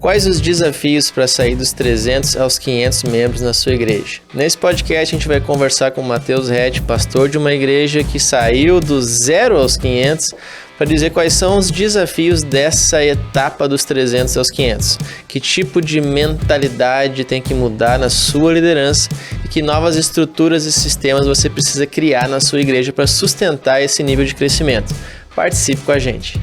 Quais os desafios para sair dos 300 aos 500 membros na sua igreja? Nesse podcast a gente vai conversar com o Matheus Rett, pastor de uma igreja que saiu do 0 aos 500, para dizer quais são os desafios dessa etapa dos 300 aos 500. Que tipo de mentalidade tem que mudar na sua liderança e que novas estruturas e sistemas você precisa criar na sua igreja para sustentar esse nível de crescimento. Participe com a gente!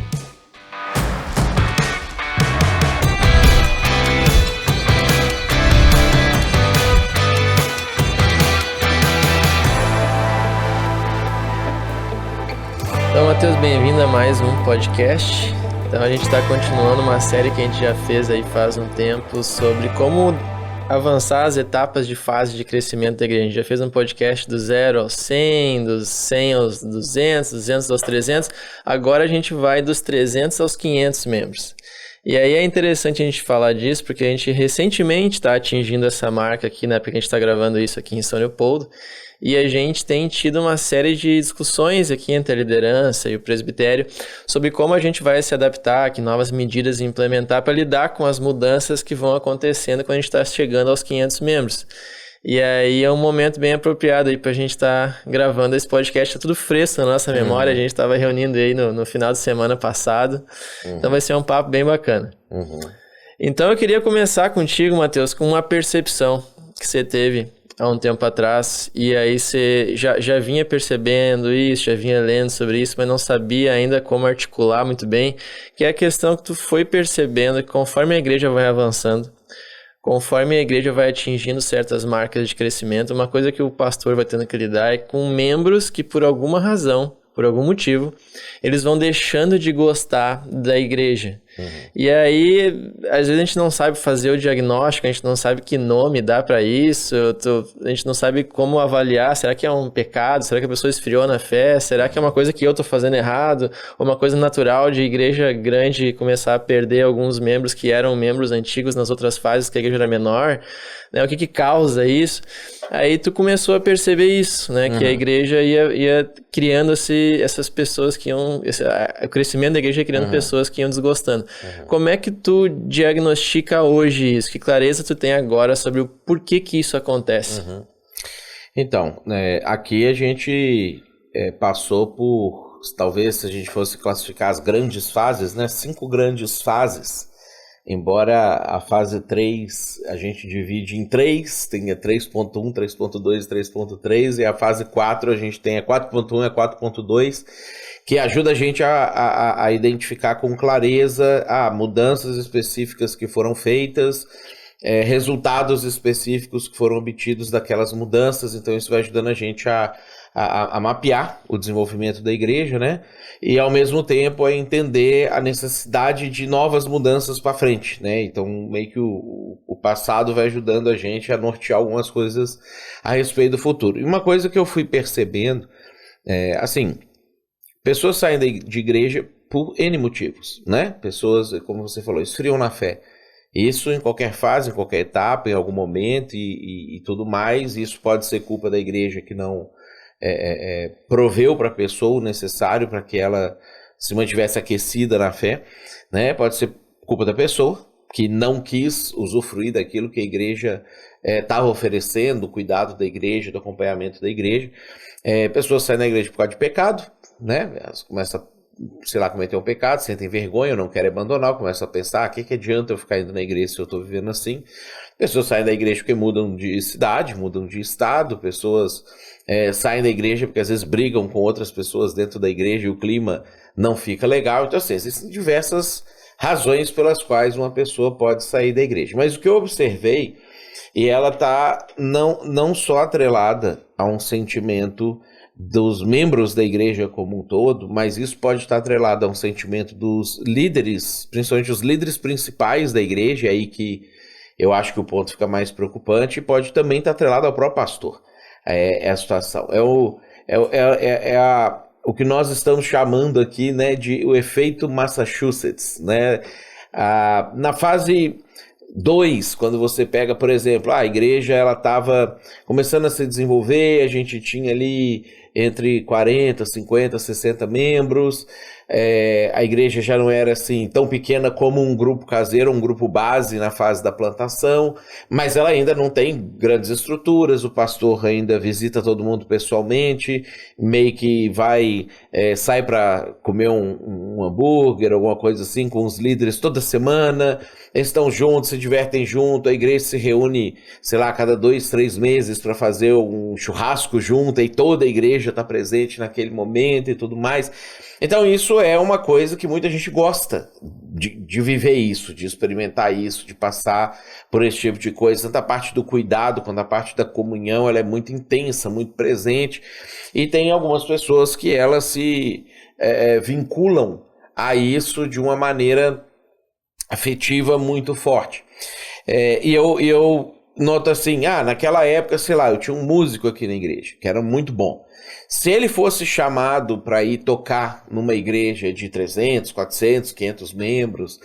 Então, Matheus, bem-vindo a mais um podcast. Então, a gente está continuando uma série que a gente já fez aí faz um tempo sobre como avançar as etapas de fase de crescimento da igreja. A gente já fez um podcast do 0 aos 100, dos 100 aos 200, 200 aos 300. Agora a gente vai dos 300 aos 500 membros. E aí é interessante a gente falar disso, porque a gente recentemente está atingindo essa marca aqui, né? Porque a gente está gravando isso aqui em São Leopoldo. E a gente tem tido uma série de discussões aqui entre a liderança e o presbitério sobre como a gente vai se adaptar, que novas medidas implementar para lidar com as mudanças que vão acontecendo quando a gente está chegando aos 500 membros. E aí é um momento bem apropriado aí para a gente estar gravando esse podcast, tá tudo fresco na nossa memória, a gente estava reunindo aí no final de semana passado, então vai ser um papo bem bacana. Então eu queria começar contigo, Matheus, com uma percepção que você teve há um tempo atrás, e aí você já vinha percebendo isso, já vinha lendo sobre isso, mas não sabia ainda como articular muito bem, que é a questão que tu foi percebendo que conforme a igreja vai avançando, conforme a igreja vai atingindo certas marcas de crescimento, uma coisa que o pastor vai tendo que lidar é com membros que por alguma razão, por algum motivo, eles vão deixando de gostar da igreja. E aí, às vezes a gente não sabe fazer o diagnóstico, a gente não sabe que nome dá para isso, a gente não sabe como avaliar, será que é um pecado, será que a pessoa esfriou na fé, será que é uma coisa que eu tô fazendo errado, ou uma coisa natural de igreja grande começar a perder alguns membros que eram membros antigos nas outras fases que a igreja era menor, né? O que causa isso? Aí tu começou a perceber isso, né? Que a igreja ia criando essas pessoas que iam... o crescimento da igreja ia criando pessoas que iam desgostando. Como é que tu diagnostica hoje isso? Que clareza tu tem agora sobre o porquê que isso acontece? Então, aqui a gente passou por, talvez se a gente fosse classificar as grandes fases, né? 5 grandes fases. Embora a fase 3 a gente divide em 3, tenha 3.1, 3.2 e 3.3, e a fase 4 a gente tem a 4.1 e a 4.2, que ajuda a gente a identificar com clareza mudanças específicas que foram feitas, resultados específicos que foram obtidos daquelas mudanças. Então isso vai ajudando a gente a mapear o desenvolvimento da igreja, né? E ao mesmo tempo a entender a necessidade de novas mudanças para frente, né? Então meio que o passado vai ajudando a gente a nortear algumas coisas a respeito do futuro. E uma coisa que eu fui percebendo, pessoas saem de igreja por N motivos, né? Pessoas, como você falou, esfriam na fé. Isso em qualquer fase, em qualquer etapa, em algum momento e tudo mais. Isso pode ser culpa da igreja que não proveu para a pessoa o necessário para que ela se mantivesse aquecida na fé, né? Pode ser culpa da pessoa que não quis usufruir daquilo que a igreja estava oferecendo, o cuidado da igreja, do acompanhamento da igreja. Pessoas saem da igreja por causa de pecado, né? Elas começam a cometer um pecado, sentem vergonha, não querem abandonar, começam a pensar, o que adianta eu ficar indo na igreja se eu estou vivendo assim? Pessoas saem da igreja porque mudam de cidade, mudam de estado, pessoas saem da igreja porque às vezes brigam com outras pessoas dentro da igreja e o clima não fica legal. Então, assim, existem diversas razões pelas quais uma pessoa pode sair da igreja. Mas o que eu observei, e ela está não só atrelada a um sentimento dos membros da igreja como um todo, mas isso pode estar atrelado a um sentimento dos líderes, principalmente os líderes principais da igreja, aí que eu acho que o ponto fica mais preocupante, e pode também estar atrelado ao próprio pastor. É a situação. O que nós estamos chamando aqui, né, de o efeito Massachusetts, né? Na fase 2, quando você pega, por exemplo, a igreja ela estava começando a se desenvolver, a gente tinha ali entre 40, 50, 60 membros, A igreja já não era assim tão pequena como um grupo caseiro, um grupo base na fase da plantação, mas ela ainda não tem grandes estruturas, o pastor ainda visita todo mundo pessoalmente, meio que sai para comer um hambúrguer, alguma coisa assim, com os líderes toda semana, eles estão juntos, se divertem junto, a igreja se reúne, sei lá, a cada 2, 3 meses para fazer um churrasco junto, e toda a igreja está presente naquele momento e tudo mais. Então isso é uma coisa que muita gente gosta de viver isso, de experimentar isso, de passar por esse tipo de coisa, tanto a parte do cuidado quanto a parte da comunhão, ela é muito intensa, muito presente, e tem algumas pessoas que elas se vinculam a isso de uma maneira afetiva muito forte. E eu noto assim, naquela época, sei lá, eu tinha um músico aqui na igreja, que era muito bom. Se ele fosse chamado para ir tocar numa igreja de 300, 400, 500 membros,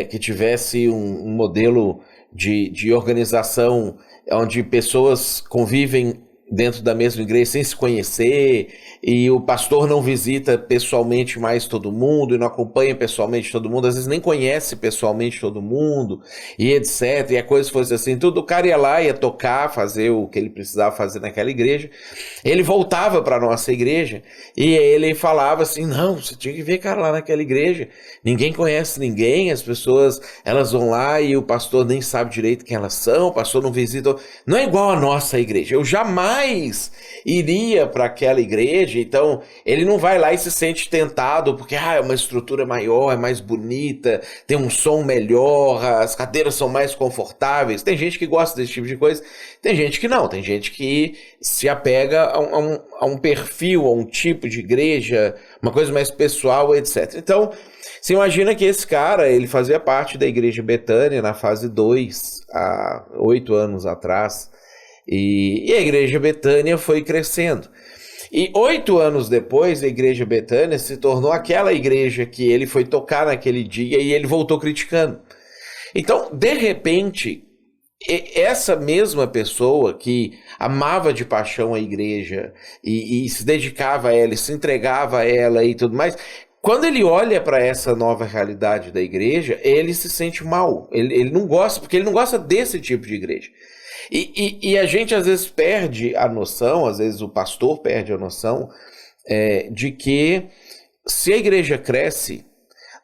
que tivesse um modelo de organização onde pessoas convivem dentro da mesma igreja sem se conhecer, e o pastor não visita pessoalmente mais todo mundo, e não acompanha pessoalmente todo mundo, às vezes nem conhece pessoalmente todo mundo, e etc. E a coisa fosse assim, tudo, o cara ia lá, ia tocar, fazer o que ele precisava fazer naquela igreja, ele voltava para a nossa igreja, e ele falava assim, não, você tinha que ver, cara, lá naquela igreja, ninguém conhece ninguém, as pessoas, elas vão lá e o pastor nem sabe direito quem elas são, o pastor não visita, não é igual a nossa igreja, eu jamais iria para aquela igreja, então ele não vai lá e se sente tentado, porque é uma estrutura maior, é mais bonita, tem um som melhor, as cadeiras são mais confortáveis. Tem gente que gosta desse tipo de coisa, tem gente que não, tem gente que se apega a um perfil, a um tipo de igreja, uma coisa mais pessoal, etc. Então, você imagina que esse cara, ele fazia parte da igreja Betânia na fase 2, há 8 anos atrás, e a igreja Betânia foi crescendo. E 8 anos depois, a igreja Betânia se tornou aquela igreja que ele foi tocar naquele dia e ele voltou criticando. Então, de repente, essa mesma pessoa que amava de paixão a igreja e se dedicava a ela, e se entregava a ela e tudo mais, quando ele olha para essa nova realidade da igreja, ele se sente mal. Ele não gosta, porque ele não gosta desse tipo de igreja. E a gente às vezes perde a noção, às vezes o pastor perde a noção de que se a igreja cresce,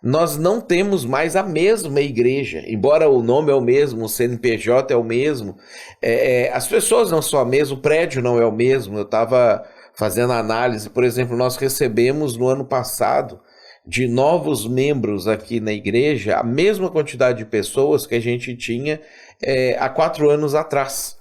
nós não temos mais a mesma igreja, embora o nome é o mesmo, o CNPJ é o mesmo, as pessoas não são a mesma, o prédio não é o mesmo. Eu estava fazendo análise, por exemplo, nós recebemos no ano passado de novos membros aqui na igreja a mesma quantidade de pessoas que a gente tinha há 4 anos atrás.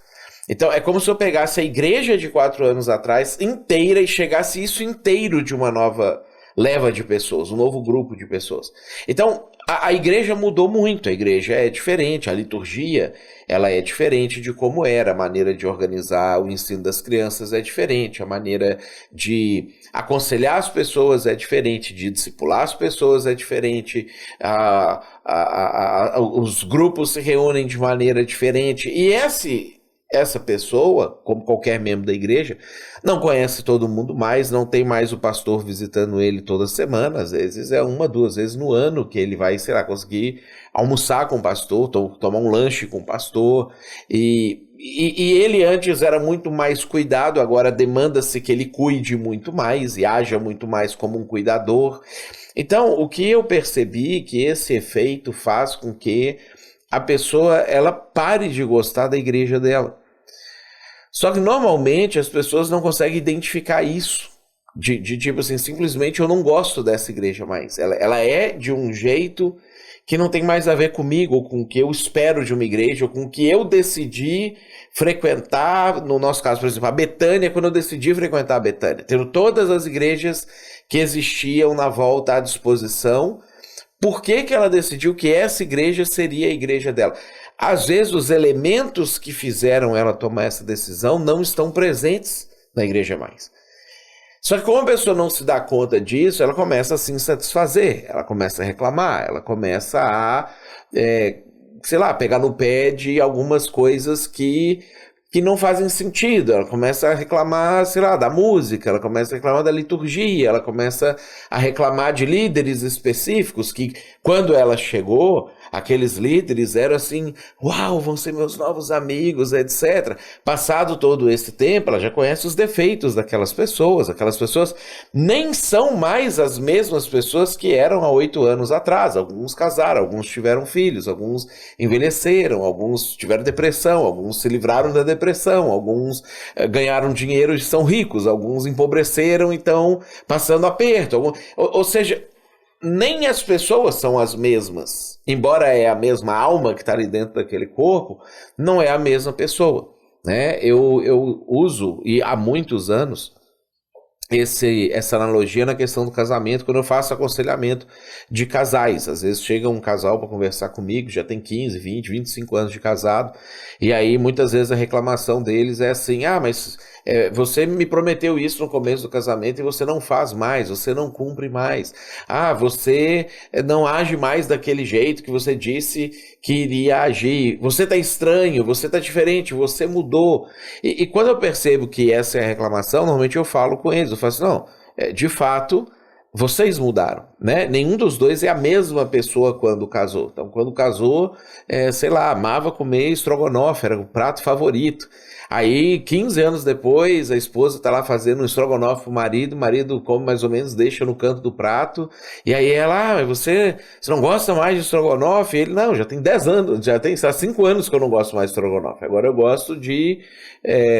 Então é como se eu pegasse a igreja de 4 anos atrás inteira e chegasse isso inteiro de uma nova leva de pessoas, um novo grupo de pessoas. Então a igreja mudou muito, a igreja é diferente, a liturgia ela é diferente de como era, a maneira de organizar o ensino das crianças é diferente, a maneira de aconselhar as pessoas é diferente, de discipular as pessoas é diferente, os grupos se reúnem de maneira diferente, e essa pessoa, como qualquer membro da igreja, não conhece todo mundo mais, não tem mais o pastor visitando ele toda semana, às vezes é 1, 2 vezes no ano que ele vai, sei lá, conseguir almoçar com o pastor, tomar um lanche com o pastor, e ele antes era muito mais cuidado, agora demanda-se que ele cuide muito mais e haja muito mais como um cuidador. Então, o que eu percebi que esse efeito faz com que a pessoa ela pare de gostar da igreja dela. Só que normalmente as pessoas não conseguem identificar isso. De tipo assim, simplesmente eu não gosto dessa igreja mais. Ela é de um jeito que não tem mais a ver comigo, ou com o que eu espero de uma igreja, ou com o que eu decidi frequentar. No nosso caso, por exemplo, a Betânia, quando eu decidi frequentar a Betânia, tendo todas as igrejas que existiam na volta à disposição, por que ela decidiu que essa igreja seria a igreja dela? Às vezes os elementos que fizeram ela tomar essa decisão não estão presentes na igreja mais. Só que como a pessoa não se dá conta disso, ela começa a se insatisfazer, ela começa a reclamar, ela começa a, sei lá, pegar no pé de algumas coisas que que não fazem sentido. Ela começa a reclamar, sei lá, da música, ela começa a reclamar da liturgia, ela começa a reclamar de líderes específicos que, quando ela chegou, aqueles líderes eram assim, uau, vão ser meus novos amigos, etc. Passado todo esse tempo, ela já conhece os defeitos daquelas pessoas. Aquelas pessoas nem são mais as mesmas pessoas que eram há 8 anos atrás. Alguns casaram, alguns tiveram filhos, alguns envelheceram, alguns tiveram depressão, alguns se livraram da depressão, alguns ganharam dinheiro e são ricos, alguns empobreceram e estão passando aperto. Ou seja, nem as pessoas são as mesmas. Embora é a mesma alma que está ali dentro daquele corpo, não é a mesma pessoa, né? Eu uso, e há muitos anos, essa analogia na questão do casamento, quando eu faço aconselhamento de casais. Às vezes chega um casal para conversar comigo, já tem 15, 20, 25 anos de casado, e aí muitas vezes a reclamação deles é assim, mas você me prometeu isso no começo do casamento e você não faz mais, você não cumpre mais. Você não age mais daquele jeito que você disse que iria agir. Você está estranho, você está diferente, você mudou. E quando eu percebo que essa é a reclamação, normalmente eu falo com eles, eu falo assim, não, de fato, vocês mudaram, né? Nenhum dos dois é a mesma pessoa quando casou. Então, quando casou, sei lá, amava comer estrogonofe, era o prato favorito. Aí, 15 anos depois, a esposa tá lá fazendo um estrogonofe pro marido, o marido come mais ou menos, deixa no canto do prato, e aí ela, mas você não gosta mais de estrogonofe? Ele, não, já tem 10 anos, já tem 5 anos que eu não gosto mais de estrogonofe, agora eu gosto de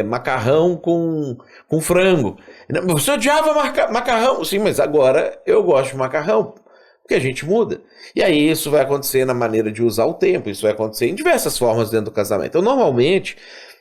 macarrão com frango. Você odiava macarrão? Sim, mas agora eu gosto de macarrão. Porque a gente muda. E aí isso vai acontecer na maneira de usar o tempo, isso vai acontecer em diversas formas dentro do casamento. Então, normalmente,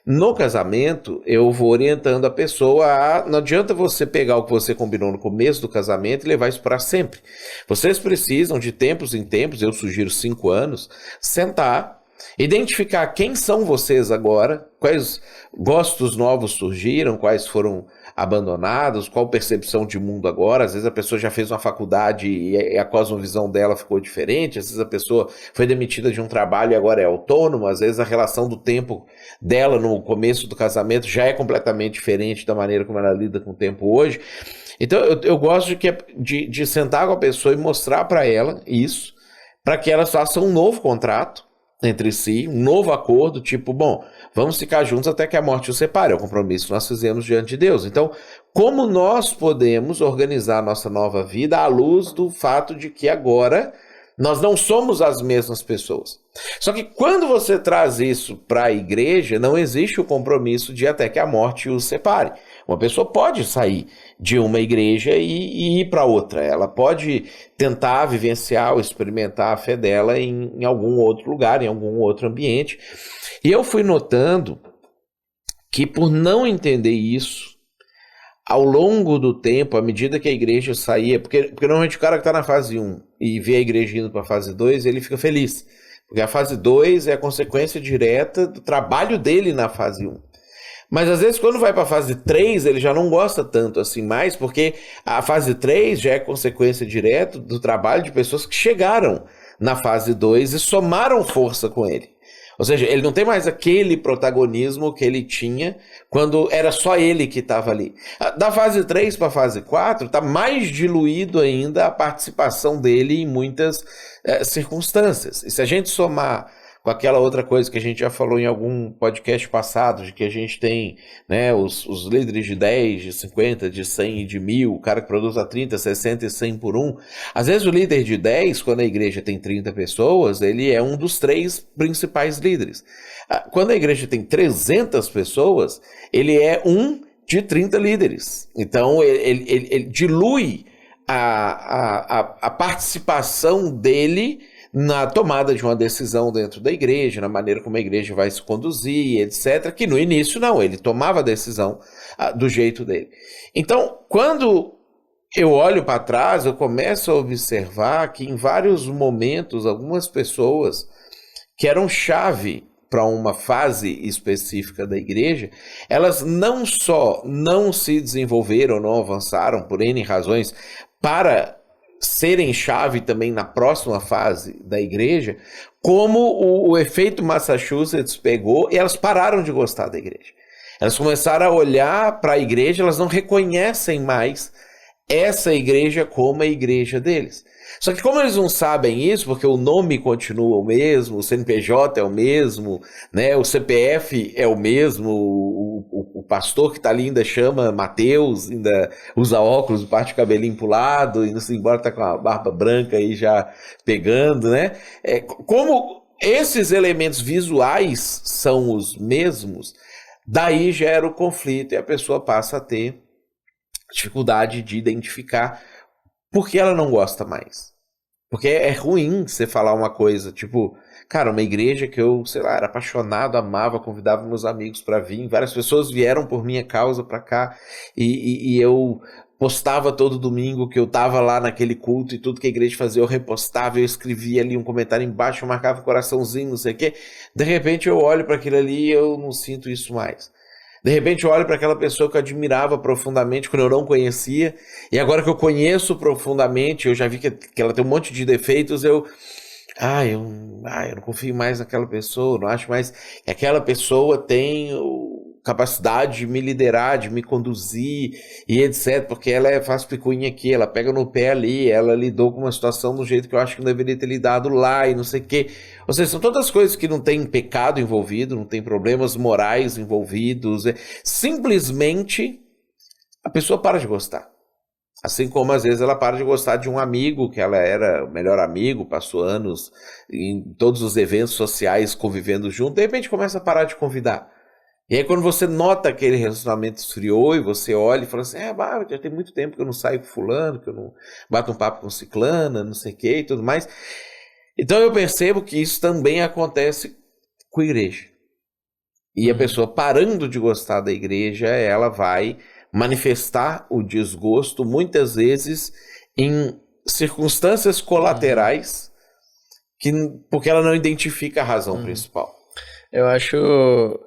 no casamento, eu vou orientando a pessoa a... Não adianta você pegar o que você combinou no começo do casamento e levar isso para sempre. Vocês precisam, de tempos em tempos, eu sugiro 5 anos, sentar, identificar quem são vocês agora, quais gostos novos surgiram, quais foram abandonados, qual percepção de mundo agora. Às vezes a pessoa já fez uma faculdade e a cosmovisão dela ficou diferente, às vezes a pessoa foi demitida de um trabalho e agora é autônoma, às vezes a relação do tempo dela no começo do casamento já é completamente diferente da maneira como ela lida com o tempo hoje. Então eu gosto de sentar com a pessoa e mostrar para ela isso, para que elas façam um novo contrato entre si, um novo acordo, tipo, bom, vamos ficar juntos até que a morte os separe, é o compromisso que nós fizemos diante de Deus. Então, como nós podemos organizar a nossa nova vida à luz do fato de que agora nós não somos as mesmas pessoas? Só que quando você traz isso para a igreja, não existe o compromisso de até que a morte os separe. Uma pessoa pode sair de uma igreja e ir para outra. Ela pode tentar vivenciar ou experimentar a fé dela em algum outro lugar, em algum outro ambiente. E eu fui notando que, por não entender isso, ao longo do tempo, à medida que a igreja saía, porque normalmente o cara que está na fase 1 e vê a igreja indo para a fase 2, ele fica feliz. Porque a fase 2 é a consequência direta do trabalho dele na fase 1. Mas às vezes quando vai para a fase 3, ele já não gosta tanto assim mais, porque a fase 3 já é consequência direta do trabalho de pessoas que chegaram na fase 2 e somaram força com ele. Ou seja, ele não tem mais aquele protagonismo que ele tinha quando era só ele que estava ali. Da fase 3 para a fase 4, está mais diluído ainda a participação dele em muitas circunstâncias. E se a gente somar com aquela outra coisa que a gente já falou em algum podcast passado, de que a gente tem, né, os líderes de 10, de 50, de 100 e de 1000, o cara que produz a 30, 60 e 100 por 1. Às vezes o líder de 10, quando a igreja tem 30 pessoas, ele é um dos 3 principais líderes. Quando a igreja tem 300 pessoas, ele é um de 30 líderes. Então ele dilui a participação dele na tomada de uma decisão dentro da igreja, na maneira como a igreja vai se conduzir, etc., que no início não, ele tomava a decisão do jeito dele. Então, quando eu olho para trás, eu começo a observar que em vários momentos, algumas pessoas que eram chave para uma fase específica da igreja, elas não só não se desenvolveram, não avançaram por N razões para serem chave também na próxima fase da igreja, como o efeito Massachusetts pegou e elas pararam de gostar da igreja. Elas começaram a olhar para a igreja, elas não reconhecem mais essa igreja como a igreja deles. Só que como eles não sabem isso, porque o nome continua o mesmo, o CNPJ é o mesmo, né, o CPF é o mesmo, o pastor que está ali ainda chama Mateus, ainda usa óculos, parte o cabelinho pro lado, indo embora tá com a barba branca aí já pegando, né? Como esses elementos visuais são os mesmos, daí gera o conflito e a pessoa passa a ter dificuldade de identificar porque ela não gosta mais. Porque é ruim você falar uma coisa, tipo, cara, uma igreja que eu, sei lá, era apaixonado, amava, convidava meus amigos para vir, várias pessoas vieram por minha causa para cá, e eu postava todo domingo que eu tava lá naquele culto e tudo que a igreja fazia eu repostava, eu escrevia ali um comentário embaixo, eu marcava um coraçãozinho, não sei o quê. De repente eu olho para aquilo ali e eu não sinto isso mais. De repente eu olho para aquela pessoa que eu admirava profundamente quando eu não conhecia, e agora que eu conheço profundamente, eu já vi que ela tem um monte de defeitos, eu não confio mais naquela pessoa, não acho mais que aquela pessoa tem capacidade de me liderar, de me conduzir e etc, porque ela faz picuinha aqui, ela pega no pé ali, ela lidou com uma situação do jeito que eu acho que não deveria ter lidado lá e não sei o quê. Ou seja, são todas coisas que não tem pecado envolvido, não tem problemas morais envolvidos, simplesmente a pessoa para de gostar. Assim como às vezes ela para de gostar de um amigo, que ela era o melhor amigo, passou anos em todos os eventos sociais convivendo junto, de repente começa a parar de convidar. E aí quando você nota que aquele relacionamento esfriou e você olha e fala assim, já tem muito tempo que eu não saio com fulano, que eu não bato um papo com ciclana, não sei o que e tudo mais. Então eu percebo que isso também acontece com a igreja. E a pessoa parando de gostar da igreja, ela vai manifestar o desgosto muitas vezes em circunstâncias colaterais, porque ela não identifica a razão principal. Eu acho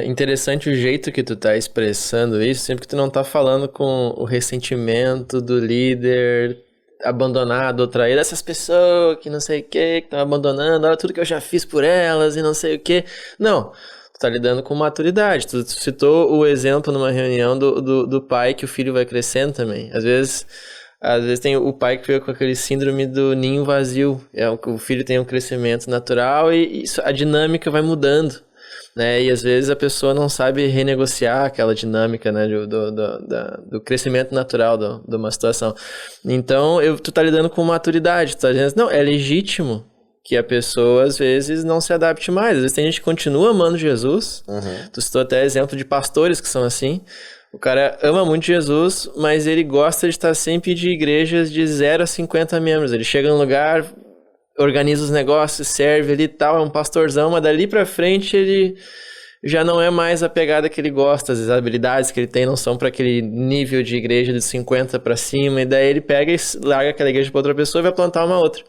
interessante o jeito que tu tá expressando isso, sempre que tu não tá falando com o ressentimento do líder abandonado ou traído, essas pessoas que não sei o que estão abandonando, olha tudo que eu já fiz por elas e não sei o que. Não, tu tá lidando com maturidade. Tu citou o exemplo numa reunião do pai que o filho vai crescendo também. Às vezes tem o pai que fica com aquele síndrome do ninho vazio. O filho tem um crescimento natural e a dinâmica vai mudando, né? E às vezes a pessoa não sabe renegociar aquela dinâmica, né, do crescimento natural de uma situação. Então, tu tá lidando com maturidade, tu tá dizendo, não, é legítimo que a pessoa às vezes não se adapte mais. Às vezes tem gente que continua amando Jesus. Tu citou até exemplo de pastores que são assim. O cara ama muito Jesus, mas ele gosta de estar sempre de igrejas de 0 a 50 membros. Ele chega num lugar, organiza os negócios, serve ali e tal, é um pastorzão, mas dali pra frente ele já não é mais a pegada que ele gosta, as habilidades que ele tem não são para aquele nível de igreja de 50 para cima, e daí ele pega e larga aquela igreja para outra pessoa e vai plantar uma outra.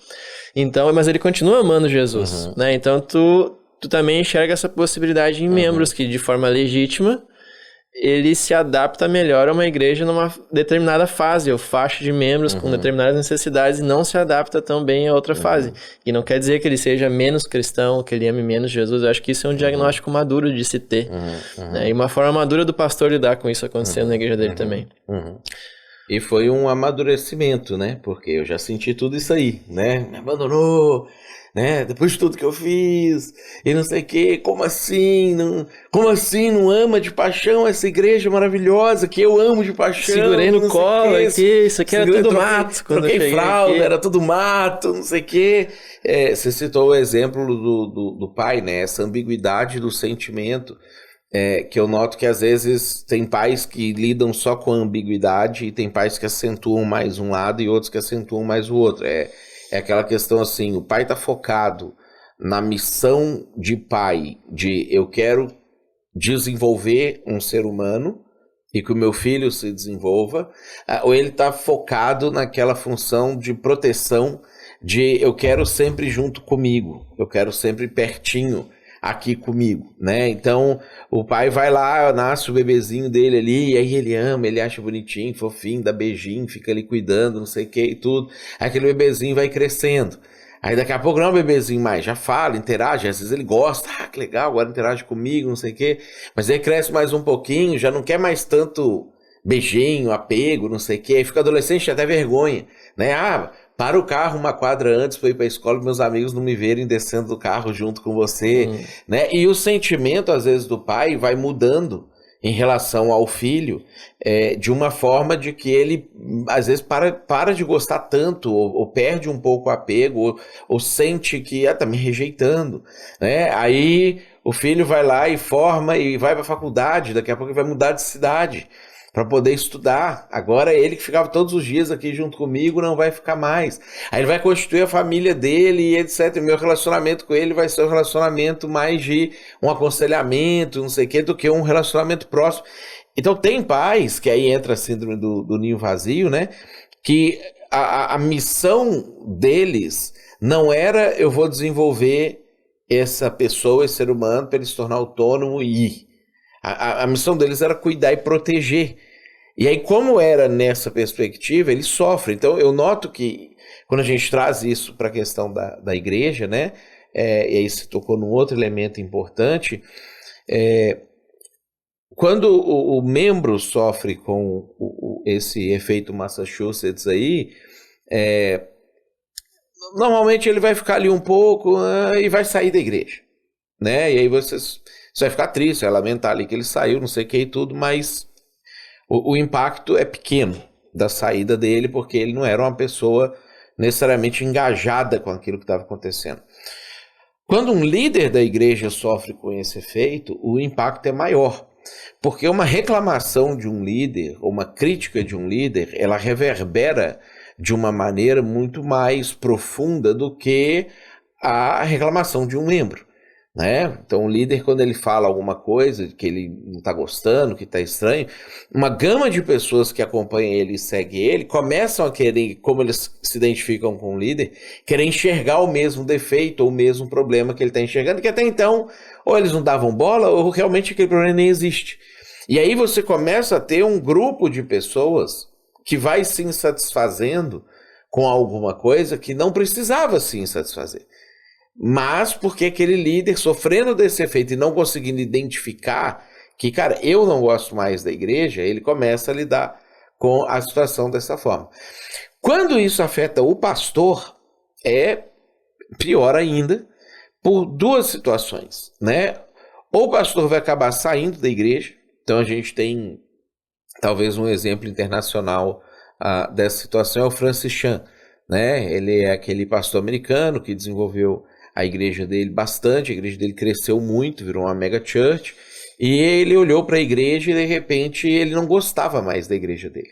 Então, mas ele continua amando Jesus, né? Então tu também enxerga essa possibilidade em membros que de forma legítima ele se adapta melhor a uma igreja numa determinada fase, ou faixa de membros com determinadas necessidades, e não se adapta tão bem a outra fase. E não quer dizer que ele seja menos cristão, que ele ame menos Jesus. Eu acho que isso é um diagnóstico maduro de se ter. Né? E uma forma madura do pastor lidar com isso acontecendo na igreja dele também. E foi um amadurecimento, né? Porque eu já senti tudo isso aí, né? Me abandonou, né? Depois de tudo que eu fiz, e não sei o quê, como assim não ama de paixão essa igreja maravilhosa que eu amo de paixão? Segurei no colo aqui, isso aqui era tudo mato. Troquei fralda, era tudo mato, não sei o quê. Você citou o exemplo do pai, né? Essa ambiguidade do sentimento, que eu noto que às vezes tem pais que lidam só com a ambiguidade e tem pais que acentuam mais um lado e outros que acentuam mais o outro. É aquela questão assim, o pai tá focado na missão de pai, de eu quero desenvolver um ser humano e que o meu filho se desenvolva, ou ele tá focado naquela função de proteção, de eu quero sempre junto comigo, eu quero sempre pertinho aqui comigo, né? Então o pai vai lá, nasce o bebezinho dele ali, e aí ele ama, ele acha bonitinho, fofinho, dá beijinho, fica ali cuidando, não sei o que e tudo. Aquele bebezinho vai crescendo. Aí daqui a pouco não é um bebezinho mais, já fala, interage, às vezes ele gosta, que legal, agora interage comigo, não sei o quê. Mas aí cresce mais um pouquinho, já não quer mais tanto beijinho, apego, não sei o quê. Aí fica adolescente, até vergonha, né? Para o carro uma quadra antes para ir para a escola, meus amigos não me verem descendo do carro junto com você, né? E o sentimento, às vezes, do pai vai mudando em relação ao filho, de uma forma de que ele, às vezes, para de gostar tanto, ou perde um pouco o apego, ou sente que tá me rejeitando, né? Aí o filho vai lá e forma e vai para a faculdade, daqui a pouco ele vai mudar de cidade para poder estudar. Agora ele que ficava todos os dias aqui junto comigo não vai ficar mais. Aí ele vai constituir a família dele e etc. Meu relacionamento com ele vai ser um relacionamento mais de um aconselhamento, não sei o que, do que um relacionamento próximo. Então tem pais, que aí entra a síndrome do ninho vazio, né? Que a missão deles não era eu vou desenvolver essa pessoa, esse ser humano, para ele se tornar autônomo e ir. A missão deles era cuidar e proteger. E aí, como era nessa perspectiva, eles sofrem. Então, eu noto que quando a gente traz isso para a questão da igreja, né? E aí você tocou num outro elemento importante. Quando o membro sofre com esse efeito Massachusetts aí, normalmente ele vai ficar ali um pouco e vai sair da igreja, né? E aí você vai ficar triste, vai lamentar ali que ele saiu, não sei o que e tudo, mas o impacto é pequeno da saída dele, porque ele não era uma pessoa necessariamente engajada com aquilo que estava acontecendo. Quando um líder da igreja sofre com esse efeito, o impacto é maior, porque uma reclamação de um líder, ou uma crítica de um líder, ela reverbera de uma maneira muito mais profunda do que a reclamação de um membro, né? Então o líder, quando ele fala alguma coisa que ele não está gostando, que está estranho, uma gama de pessoas que acompanham ele e seguem ele começam a querer, como eles se identificam com o líder, querer enxergar o mesmo defeito ou o mesmo problema que ele está enxergando, que até então ou eles não davam bola ou realmente aquele problema nem existe. E aí você começa a ter um grupo de pessoas que vai se insatisfazendo com alguma coisa que não precisava se insatisfazer. Mas porque aquele líder sofrendo desse efeito e não conseguindo identificar que, cara, eu não gosto mais da igreja, ele começa a lidar com a situação dessa forma. Quando isso afeta o pastor, é pior ainda, por duas situações, né? Ou o pastor vai acabar saindo da igreja, então a gente tem talvez um exemplo internacional dessa situação, é o Francis Chan, né? Ele é aquele pastor americano que desenvolveu a igreja dele bastante, a igreja dele cresceu muito, virou uma mega church, e ele olhou para a igreja e de repente ele não gostava mais da igreja dele,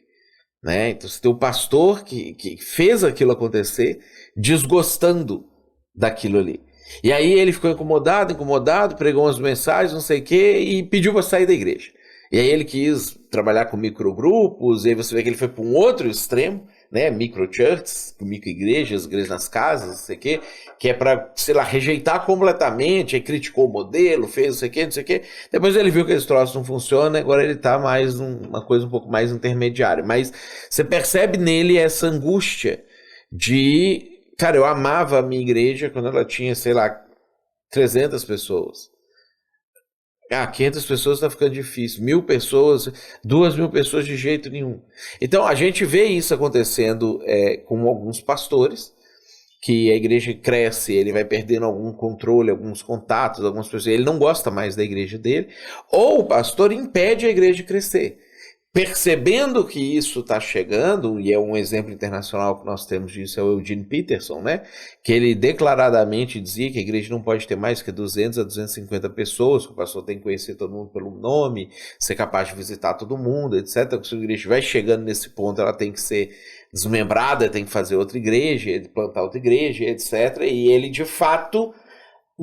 né? Então você tem o pastor que fez aquilo acontecer, desgostando daquilo ali. E aí ele ficou incomodado, pregou umas mensagens, não sei o que, e pediu para sair da igreja. E aí ele quis trabalhar com microgrupos, e aí você vê que ele foi para um outro extremo, né, micro-churches, micro-igrejas, igrejas nas casas, não sei o quê, que é para, sei lá, rejeitar completamente, aí criticou o modelo, fez não sei o quê, não sei o quê. Depois ele viu que esse troço não funciona, agora ele está mais uma coisa um pouco mais intermediária. Mas você percebe nele essa angústia de... Cara, eu amava a minha igreja quando ela tinha, sei lá, 300 pessoas. 500 pessoas está ficando difícil, 1.000 pessoas, 2.000 pessoas de jeito nenhum. Então a gente vê isso acontecendo com alguns pastores, que a igreja cresce, ele vai perdendo algum controle, alguns contatos, algumas pessoas, ele não gosta mais da igreja dele, ou o pastor impede a igreja de crescer. Percebendo que isso está chegando, e é um exemplo internacional que nós temos disso, é o Eugene Peterson, né? Que ele declaradamente dizia que a igreja não pode ter mais que 200 a 250 pessoas, que o pastor tem que conhecer todo mundo pelo nome, ser capaz de visitar todo mundo, etc. Se a igreja vai chegando nesse ponto, ela tem que ser desmembrada, tem que fazer outra igreja, plantar outra igreja, etc. E ele, de fato,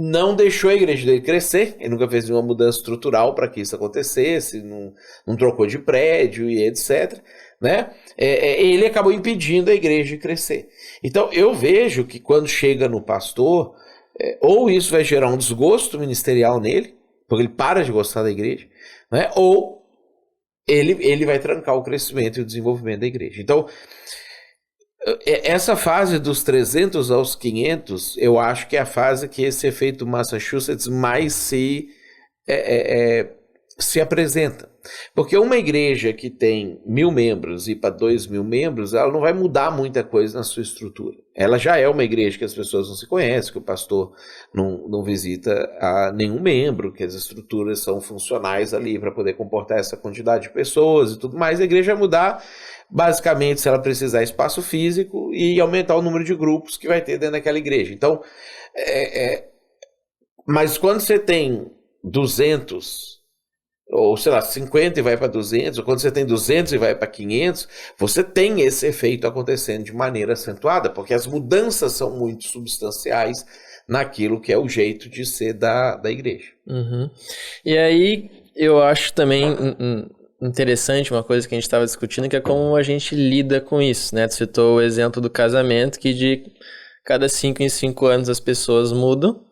não deixou a igreja dele crescer, ele nunca fez nenhuma mudança estrutural para que isso acontecesse, não trocou de prédio e etc. Né? Ele acabou impedindo a igreja de crescer. Então eu vejo que quando chega no pastor, ou isso vai gerar um desgosto ministerial nele, porque ele para de gostar da igreja, né? Ou ele vai trancar o crescimento e o desenvolvimento da igreja. Então, Essa fase dos 300 aos 500, eu acho que é a fase que esse efeito Massachusetts mais se apresenta. Porque uma igreja que tem 1.000 membros e para 2.000 membros, ela não vai mudar muita coisa na sua estrutura. Ela já é uma igreja que as pessoas não se conhecem, que o pastor não visita a nenhum membro, que as estruturas são funcionais ali para poder comportar essa quantidade de pessoas e tudo mais. A igreja vai mudar, basicamente, se ela precisar espaço físico e aumentar o número de grupos que vai ter dentro daquela igreja. Então, mas quando você tem 200... ou sei lá, 50 e vai para 200, ou quando você tem 200 e vai para 500, você tem esse efeito acontecendo de maneira acentuada, porque as mudanças são muito substanciais naquilo que é o jeito de ser da igreja. Uhum. E aí, eu acho também interessante uma coisa que a gente estava discutindo, que é como a gente lida com isso, né? Tu citou o exemplo do casamento, que de cada 5 em 5 anos as pessoas mudam,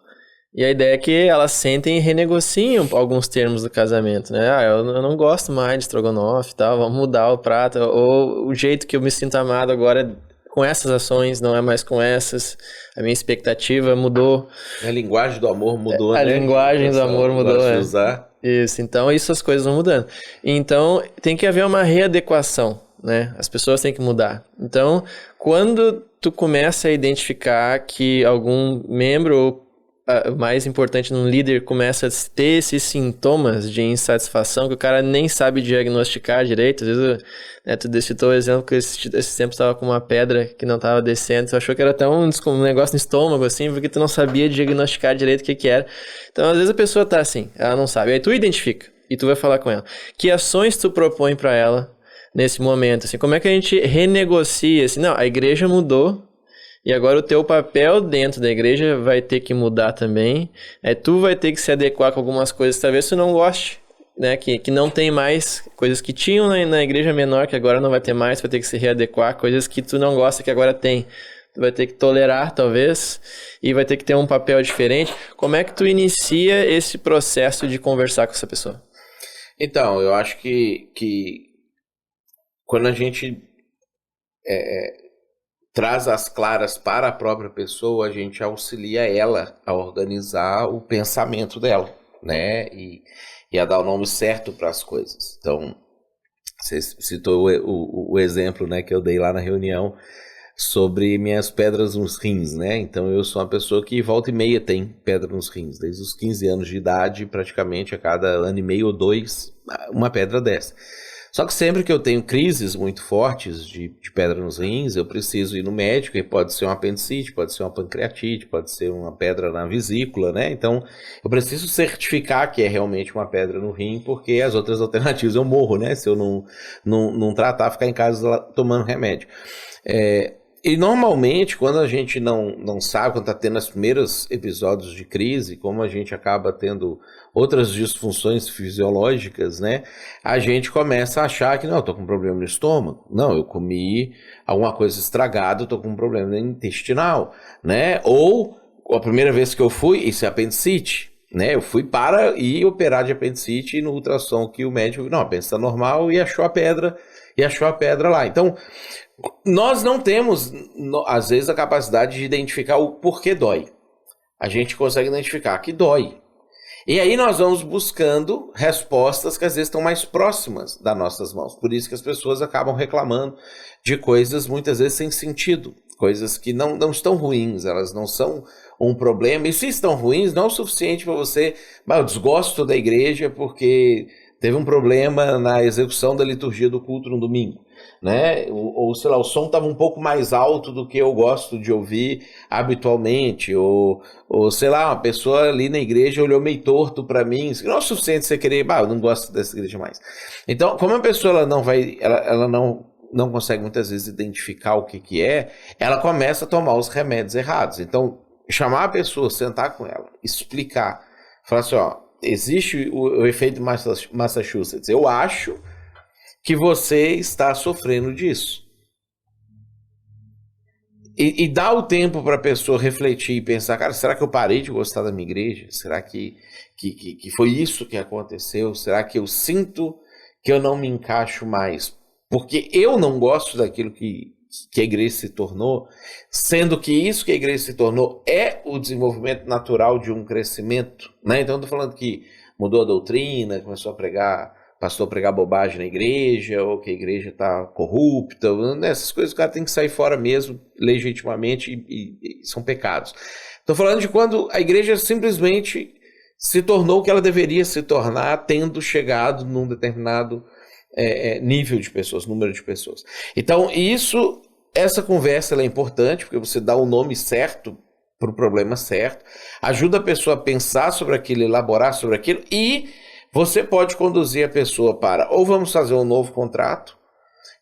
e a ideia é que elas sentem e renegociam alguns termos do casamento, né? Eu não gosto mais de estrogonofe e tal, vamos mudar o prato. Ou o jeito que eu me sinto amado agora com essas ações, não é mais com essas. A minha expectativa mudou. A linguagem do amor mudou, né? A linguagem do amor mudou, de usar. Isso, então essas coisas vão mudando. Então tem que haver uma readequação, né? As pessoas têm que mudar. Então, quando tu começa a identificar que algum membro ou mais importante num líder começa a ter esses sintomas de insatisfação que o cara nem sabe diagnosticar direito. Às vezes, né, tu citou o exemplo que esse tempo estava com uma pedra que não estava descendo, tu achou que era até um negócio no estômago, assim, porque tu não sabia diagnosticar direito o que era. Então, às vezes a pessoa tá assim, ela não sabe. Aí tu identifica e tu vai falar com ela. Que ações tu propõe para ela nesse momento? Assim, como é que a gente renegocia? Assim, não, a igreja mudou, e agora o teu papel dentro da igreja vai ter que mudar também. Tu vai ter que se adequar com algumas coisas, talvez tu não goste, né? Que não tem mais, coisas que tinham na igreja menor, que agora não vai ter mais, vai ter que se readequar, coisas que tu não gosta, que agora tem. Tu vai ter que tolerar, talvez, e vai ter que ter um papel diferente. Como é que tu inicia esse processo de conversar com essa pessoa? Então, eu acho que quando a gente traz as claras para a própria pessoa, a gente auxilia ela a organizar o pensamento dela, né? E a dar o nome certo para as coisas. Então, você citou o exemplo, né, que eu dei lá na reunião sobre minhas pedras nos rins, né? Então, eu sou uma pessoa que volta e meia tem pedra nos rins. Desde os 15 anos de idade, praticamente a cada ano e meio ou 2, uma pedra dessa. Só que sempre que eu tenho crises muito fortes de pedra nos rins, eu preciso ir no médico, e pode ser uma apendicite, pode ser uma pancreatite, pode ser uma pedra na vesícula, né? Então, eu preciso certificar que é realmente uma pedra no rim, porque as outras alternativas eu morro, né? Se eu não tratar, ficar em casa tomando remédio. E normalmente, quando a gente não sabe, quando está tendo os primeiros episódios de crise, como a gente acaba tendo outras disfunções fisiológicas, né? A gente começa a achar que, não, eu tô com um problema no estômago. Não, eu comi alguma coisa estragada, eu tô com um problema intestinal, né? Ou, a primeira vez que eu fui, isso é apendicite, né? Eu fui para ir operar de apendicite e no ultrassom que o médico, não, a apêndice está normal e achou a pedra lá. Então, nós não temos, às vezes, a capacidade de identificar o porquê dói. A gente consegue identificar que dói. E aí nós vamos buscando respostas que às vezes estão mais próximas das nossas mãos. Por isso que as pessoas acabam reclamando de coisas muitas vezes sem sentido. Coisas que não estão ruins, elas não são um problema. E se estão ruins, não é o suficiente para você... eu desgosto da igreja porque teve um problema na execução da liturgia do culto no domingo. Né? Ou sei lá, o som estava um pouco mais alto do que eu gosto de ouvir habitualmente, ou sei lá, uma pessoa ali na igreja olhou meio torto para mim, não é o suficiente você querer, eu não gosto dessa igreja mais. Então, como a pessoa ela não consegue muitas vezes identificar o que é, ela começa a tomar os remédios errados. Então, chamar a pessoa, sentar com ela, explicar, falar assim, existe o efeito Massachusetts, eu acho que você está sofrendo disso. E dá o tempo para a pessoa refletir e pensar, cara, será que eu parei de gostar da minha igreja? Será que foi isso que aconteceu? Será que eu sinto que eu não me encaixo mais? Porque eu não gosto daquilo que a igreja se tornou, sendo que isso que a igreja se tornou é o desenvolvimento natural de um crescimento, né? Então eu estou falando que mudou a doutrina, começou a pregar, pastor pregar bobagem na igreja, ou que a igreja está corrupta, essas coisas o cara tem que sair fora mesmo, legitimamente, e são pecados. Estou falando de quando a igreja simplesmente se tornou o que ela deveria se tornar, tendo chegado num determinado nível de pessoas, número de pessoas. Então, essa conversa ela é importante, porque você dá o nome certo para o problema certo, ajuda a pessoa a pensar sobre aquilo, elaborar sobre aquilo, e você pode conduzir a pessoa para, ou vamos fazer um novo contrato,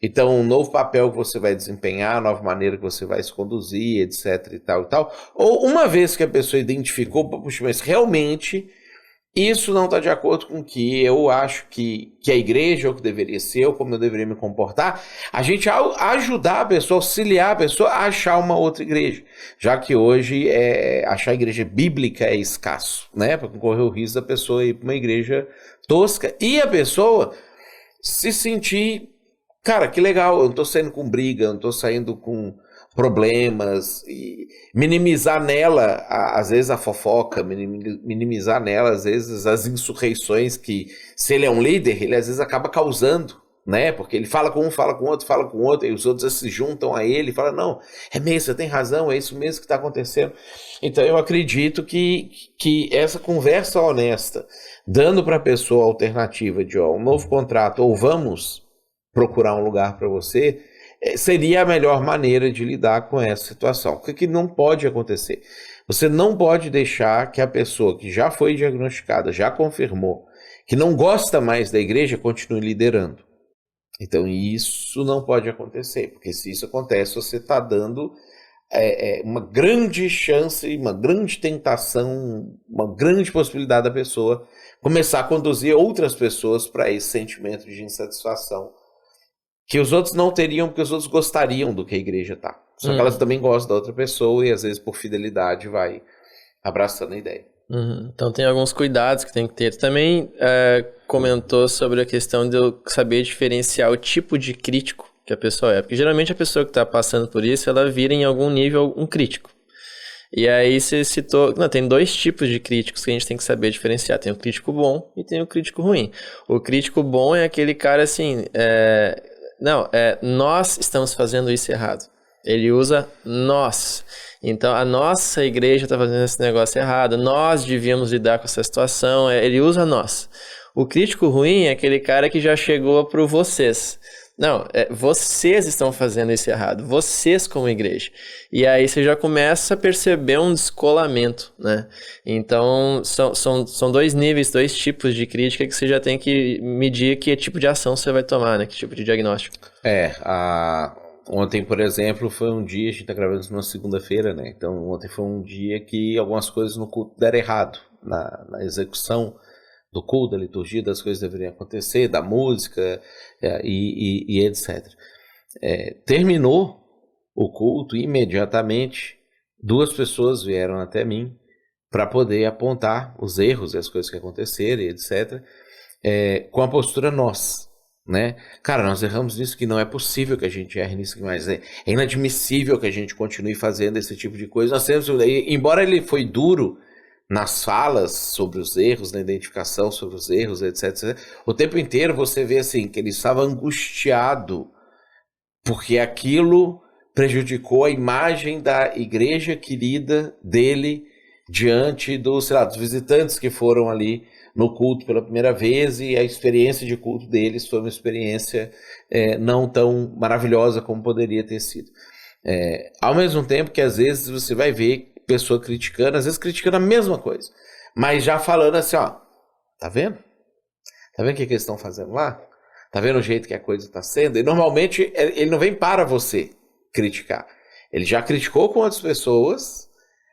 então um novo papel que você vai desempenhar, nova maneira que você vai se conduzir, etc e tal, ou uma vez que a pessoa identificou, puxa, mas realmente isso não está de acordo com o que eu acho que a igreja, ou que deveria ser, ou como eu deveria me comportar, a gente ajudar a pessoa, auxiliar a pessoa a achar uma outra igreja, já que hoje achar a igreja bíblica é escasso, né? Para correr o risco da pessoa ir para uma igreja tosca e a pessoa se sentir, cara, que legal, eu não estou saindo com briga, eu não estou saindo com problemas, e minimizar nela, às vezes, a fofoca, minimizar nela, às vezes, as insurreições que, se ele é um líder, ele às vezes acaba causando, né? Porque ele fala com um, fala com outro, e os outros se juntam a ele e falam, não, é mesmo, você tem razão, é isso mesmo que está acontecendo. Então, eu acredito que essa conversa honesta, dando para a pessoa a alternativa de um novo contrato, ou vamos procurar um lugar para você, seria a melhor maneira de lidar com essa situação. O que não pode acontecer? Você não pode deixar que a pessoa que já foi diagnosticada, já confirmou, que não gosta mais da igreja, continue liderando. Então isso não pode acontecer, porque se isso acontece, você está dando uma grande chance, uma grande tentação, uma grande possibilidade da pessoa começar a conduzir outras pessoas para esse sentimento de insatisfação que os outros não teriam, porque os outros gostariam do que a igreja tá. Só que elas também gostam da outra pessoa e às vezes por fidelidade vai abraçando a ideia. Então tem alguns cuidados que tem que ter. Tu também comentou sobre a questão de eu saber diferenciar o tipo de crítico que a pessoa é. Porque geralmente a pessoa que está passando por isso, ela vira em algum nível um crítico. E aí você citou... Não, tem dois tipos de críticos que a gente tem que saber diferenciar. Tem o crítico bom e tem o crítico ruim. O crítico bom é aquele cara assim... nós estamos fazendo isso errado. Ele usa nós. Então, a nossa igreja está fazendo esse negócio errado. Nós devíamos lidar com essa situação. Ele usa nós. O crítico ruim é aquele cara que já chegou para vocês. Não, vocês estão fazendo isso errado. Vocês como igreja. E aí você já começa a perceber um descolamento, né? Então, são dois níveis, dois tipos de crítica que você já tem que medir que tipo de ação você vai tomar, né? Que tipo de diagnóstico. Ontem, por exemplo, foi um dia, a gente está gravando isso numa segunda-feira, né? Então, ontem foi um dia que algumas coisas no culto deram errado, na execução do culto, da liturgia, das coisas deveriam acontecer, da música e etc. Terminou o culto, imediatamente, 2 pessoas vieram até mim para poder apontar os erros e as coisas que aconteceram, e etc., com a postura nós. Né? Cara, nós erramos nisso, que não é possível que a gente erre nisso, mas é inadmissível que a gente continue fazendo esse tipo de coisa. Nós temos, embora ele foi duro nas falas sobre os erros, na identificação sobre os erros, etc., o tempo inteiro você vê assim, que ele estava angustiado porque aquilo prejudicou a imagem da igreja querida dele diante dos visitantes que foram ali no culto pela primeira vez, e a experiência de culto deles foi uma experiência não tão maravilhosa como poderia ter sido. Ao mesmo tempo que às vezes você vai ver pessoa criticando, às vezes criticando a mesma coisa, mas já falando assim, ó, tá vendo? Tá vendo o que eles estão fazendo lá? Tá vendo o jeito que a coisa está sendo? E normalmente ele não vem para você criticar. Ele já criticou com outras pessoas,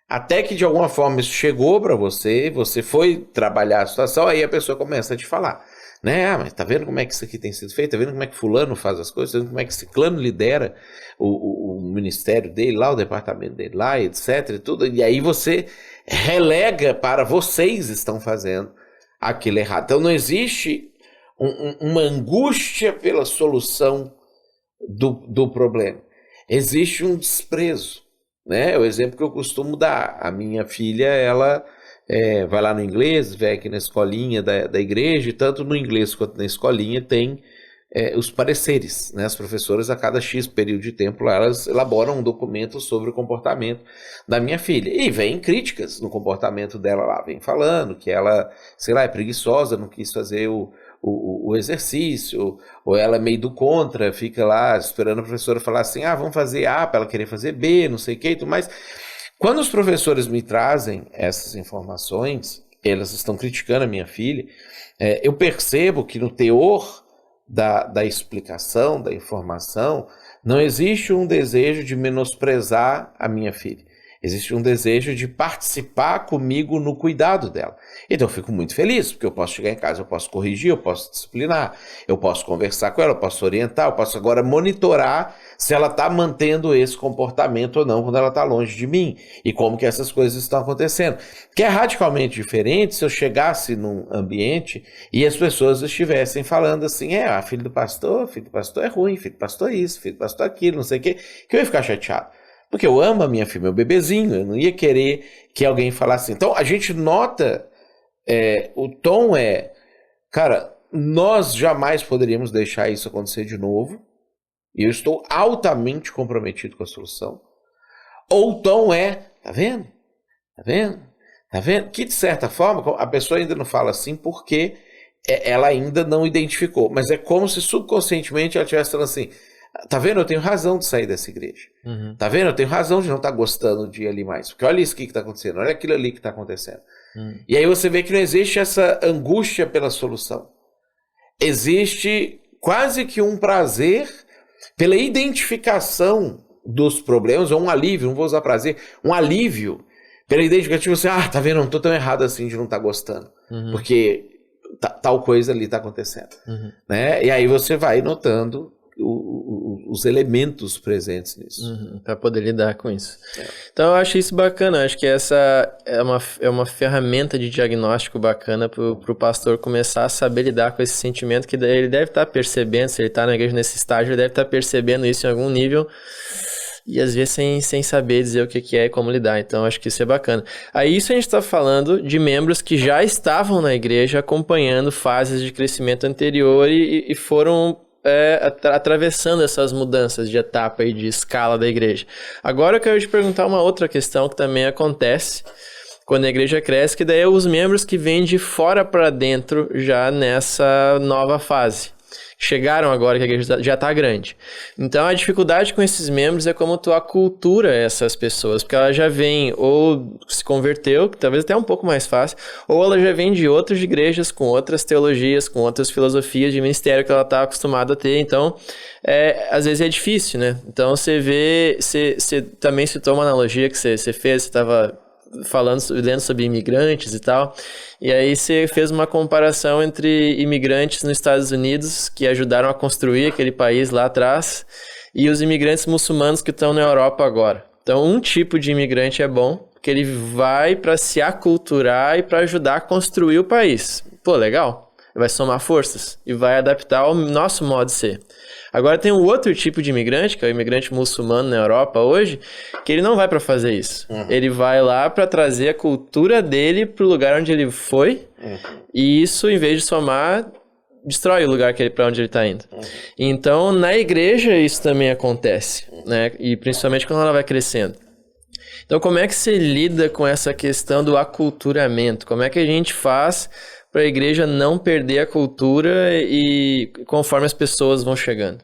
até que de alguma forma isso chegou para você foi trabalhar a situação, aí a pessoa começa a te falar, né? Mas tá vendo como é que isso aqui tem sido feito? Tá vendo como é que fulano faz as coisas? Tá vendo como é que ciclano lidera o ministério dele lá, o departamento dele lá, etc. E tudo. E aí você relega para vocês estão fazendo aquilo errado. Então não existe uma angústia pela solução do problema. existe um desprezo, né? O exemplo que eu costumo dar, a minha filha, ela vai lá no inglês, vai aqui na escolinha da igreja, e tanto no inglês quanto na escolinha tem os pareceres, né? As professoras a cada X período de tempo elas elaboram um documento sobre o comportamento da minha filha, e vem críticas no comportamento dela lá, vem falando que ela, sei lá, é preguiçosa, não quis fazer o exercício, ou ela é meio do contra, fica lá esperando a professora falar assim, vamos fazer A para ela querer fazer B, não sei o que e tudo mais. Quando os professores me trazem essas informações, elas estão criticando a minha filha, eu percebo que no teor da explicação, da informação, não existe um desejo de menosprezar a minha filha. Existe um desejo de participar comigo no cuidado dela. Então eu fico muito feliz, porque eu posso chegar em casa, eu posso corrigir, eu posso disciplinar, eu posso conversar com ela, eu posso orientar, eu posso agora monitorar se ela está mantendo esse comportamento ou não quando ela está longe de mim, e como que essas coisas estão acontecendo. Que é radicalmente diferente se eu chegasse num ambiente e as pessoas estivessem falando assim, filho do pastor é ruim, filho do pastor isso, filho do pastor aquilo, não sei o quê, que eu ia ficar chateado. Porque eu amo a minha filha, meu bebezinho, eu não ia querer que alguém falasse. Então a gente nota, o tom cara, nós jamais poderíamos deixar isso acontecer de novo, e eu estou altamente comprometido com a solução. Ou o tom tá vendo? Tá vendo? Tá vendo? Que de certa forma a pessoa ainda não fala assim porque ela ainda não identificou, mas é como se subconscientemente ela estivesse falando assim, tá vendo? Eu tenho razão de sair dessa igreja. Uhum. Tá vendo? Eu tenho razão de não estar gostando de ir ali mais. Porque olha isso que está acontecendo. Olha aquilo ali que está acontecendo. E aí você vê que não existe essa angústia pela solução. Existe quase que um prazer pela identificação dos problemas, ou um alívio, não vou usar prazer, um alívio pela identificação, assim, tá vendo? Não estou tão errado assim de não estar gostando. Porque tal coisa ali está acontecendo. Né? E aí você vai notando os elementos presentes nisso. Para poder lidar com isso. Então eu acho isso bacana, acho que essa é uma ferramenta de diagnóstico bacana para o pastor começar a saber lidar com esse sentimento, que ele deve estar percebendo, se ele está na igreja nesse estágio, ele deve estar percebendo isso em algum nível, e às vezes sem saber dizer o que é e como lidar. Então acho que isso é bacana. Aí isso a gente está falando de membros que já estavam na igreja acompanhando fases de crescimento anterior e foram atravessando essas mudanças de etapa e de escala da igreja. Agora eu quero te perguntar uma outra questão que também acontece quando a igreja cresce, que daí é os membros que vêm de fora para dentro já nessa nova fase. Chegaram agora que a igreja já está grande. Então a dificuldade com esses membros é como tu acultura essas pessoas, porque ela já vem ou se converteu, que talvez até é um pouco mais fácil, ou ela já vem de outras igrejas, com outras teologias, com outras filosofias de ministério que ela está acostumada a ter. Então, às vezes é difícil, né? Então você vê, você também citou uma analogia que você fez, você estava lendo sobre imigrantes e tal, e aí você fez uma comparação entre imigrantes nos Estados Unidos que ajudaram a construir aquele país lá atrás e os imigrantes muçulmanos que estão na Europa agora. Então um tipo de imigrante é bom, porque ele vai para se aculturar e para ajudar a construir o país. Pô, legal, vai somar forças e vai adaptar ao nosso modo de ser. Agora tem um outro tipo de imigrante, que é o imigrante muçulmano na Europa hoje, que ele não vai para fazer isso. Ele vai lá para trazer a cultura dele para o lugar onde ele foi, e isso, em vez de somar, destrói o lugar para onde ele está indo. Então, na igreja isso também acontece, né? E principalmente quando ela vai crescendo. Então, como é que você lida com essa questão do aculturamento? Como é que a gente faz para a igreja não perder a cultura e conforme as pessoas vão chegando?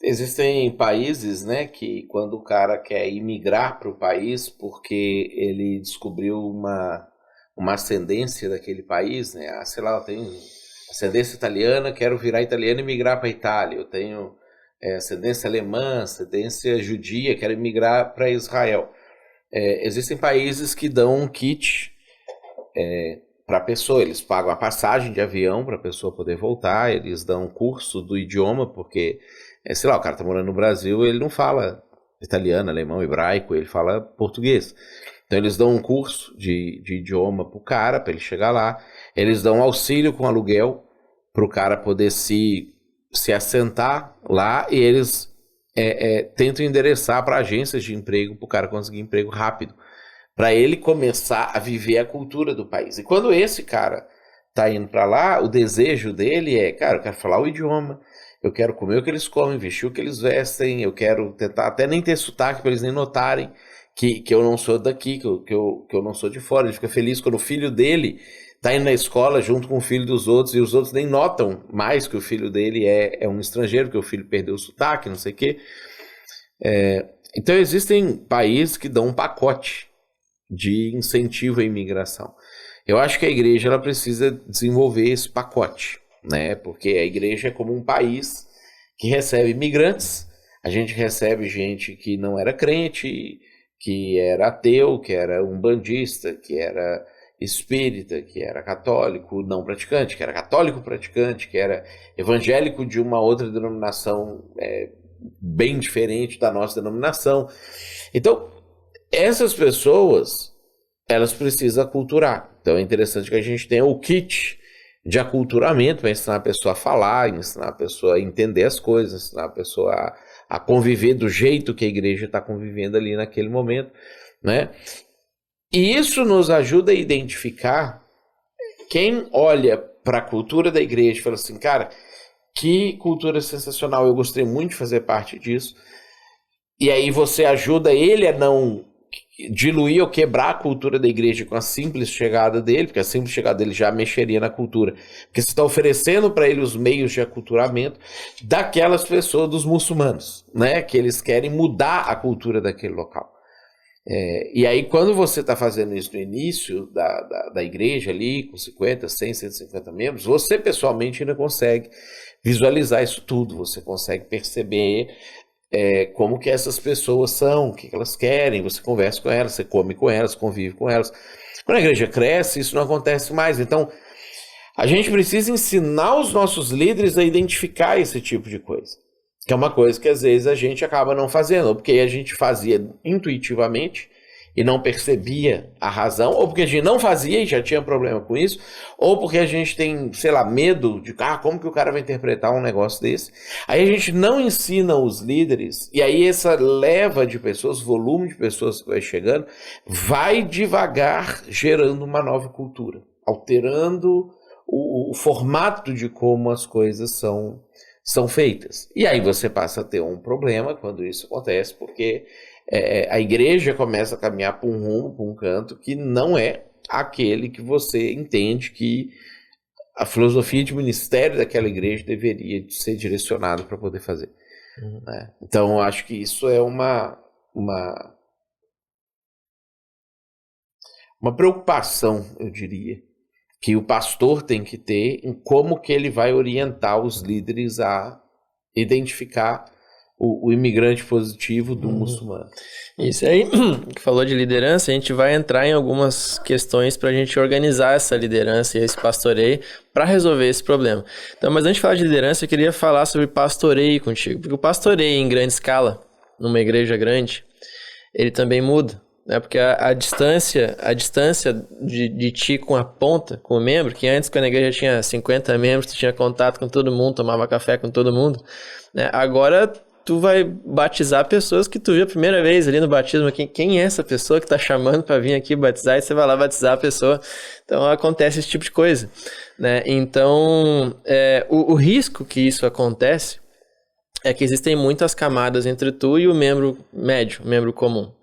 Existem países, né, que quando o cara quer imigrar para o país porque ele descobriu uma ascendência daquele país, né, sei lá, eu tenho ascendência italiana, quero virar italiano e migrar para a Itália, eu tenho ascendência alemã, ascendência judia, quero migrar para Israel. Existem países que dão um kit para a pessoa, eles pagam a passagem de avião para a pessoa poder voltar, eles dão um curso do idioma, porque, sei lá, o cara está morando no Brasil, ele não fala italiano, alemão, hebraico, ele fala português. Então eles dão um curso de idioma para o cara, para ele chegar lá, eles dão um auxílio com aluguel para o cara poder se assentar lá, e eles tentam endereçar para agências de emprego, para o cara conseguir emprego rápido, para ele começar a viver a cultura do país. E quando esse cara tá indo para lá, o desejo dele é, cara, eu quero falar o idioma, eu quero comer o que eles comem, vestir o que eles vestem, eu quero tentar até nem ter sotaque para eles nem notarem que eu não sou daqui, que eu não sou de fora. Ele fica feliz quando o filho dele tá indo na escola junto com o filho dos outros e os outros nem notam mais que o filho dele é um estrangeiro, que o filho perdeu o sotaque, não sei o quê. Então existem países que dão um pacote de incentivo à imigração. Eu acho que a igreja ela precisa desenvolver esse pacote, né? Porque a igreja é como um país que recebe imigrantes. A gente recebe gente que não era crente, que era ateu, que era umbandista, que era espírita, que era católico não praticante, que era católico praticante, que era evangélico de uma outra denominação bem diferente da nossa denominação. Então, essas pessoas, elas precisam aculturar. Então é interessante que a gente tenha o kit de aculturamento para ensinar a pessoa a falar, ensinar a pessoa a entender as coisas, ensinar a pessoa a conviver do jeito que a igreja está convivendo ali naquele momento, né? E isso nos ajuda a identificar quem olha para a cultura da igreja e fala assim, cara, que cultura sensacional, eu gostei muito de fazer parte disso. E aí você ajuda ele a não diluir ou quebrar a cultura da igreja com a simples chegada dele, porque a simples chegada dele já mexeria na cultura. Porque você está oferecendo para ele os meios de aculturamento daquelas pessoas, dos muçulmanos, né? Que eles querem mudar a cultura daquele local. E aí quando você está fazendo isso no início da igreja ali, com 50, 100, 150 membros, você pessoalmente ainda consegue visualizar isso tudo, você consegue perceber como que essas pessoas são, o que elas querem, você conversa com elas, você come com elas, convive com elas. Quando a igreja cresce, isso não acontece mais. Então, a gente precisa ensinar os nossos líderes a identificar esse tipo de coisa, que é uma coisa que às vezes a gente acaba não fazendo, ou porque a gente fazia intuitivamente e não percebia a razão, ou porque a gente não fazia e já tinha problema com isso, ou porque a gente tem, sei lá, medo de como que o cara vai interpretar um negócio desse. Aí a gente não ensina os líderes, e aí essa leva de pessoas, volume de pessoas que vai chegando, vai devagar gerando uma nova cultura, alterando o formato de como as coisas são feitas. E aí você passa a ter um problema quando isso acontece, porque a igreja começa a caminhar para um rumo, para um canto que não é aquele que você entende que a filosofia de ministério daquela igreja deveria ser direcionada para poder fazer. Né? Então, eu acho que isso é uma preocupação, eu diria, que o pastor tem que ter em como que ele vai orientar os líderes a identificar o imigrante positivo do muçulmano. Isso aí, que falou de liderança, a gente vai entrar em algumas questões para a gente organizar essa liderança e esse pastoreio para resolver esse problema. Então, mas antes de falar de liderança, eu queria falar sobre pastoreio contigo, porque o pastoreio em grande escala, numa igreja grande, ele também muda. Porque a distância de ti com a ponta, com o membro, que antes quando a igreja tinha 50 membros, tu tinha contato com todo mundo, tomava café com todo mundo, né? Agora tu vai batizar pessoas que tu viu a primeira vez ali no batismo. Quem é essa pessoa que tá chamando para vir aqui batizar? E você vai lá batizar a pessoa. Então acontece esse tipo de coisa, né? Então o risco que isso acontece é que existem muitas camadas entre tu e o membro médio, o membro comum.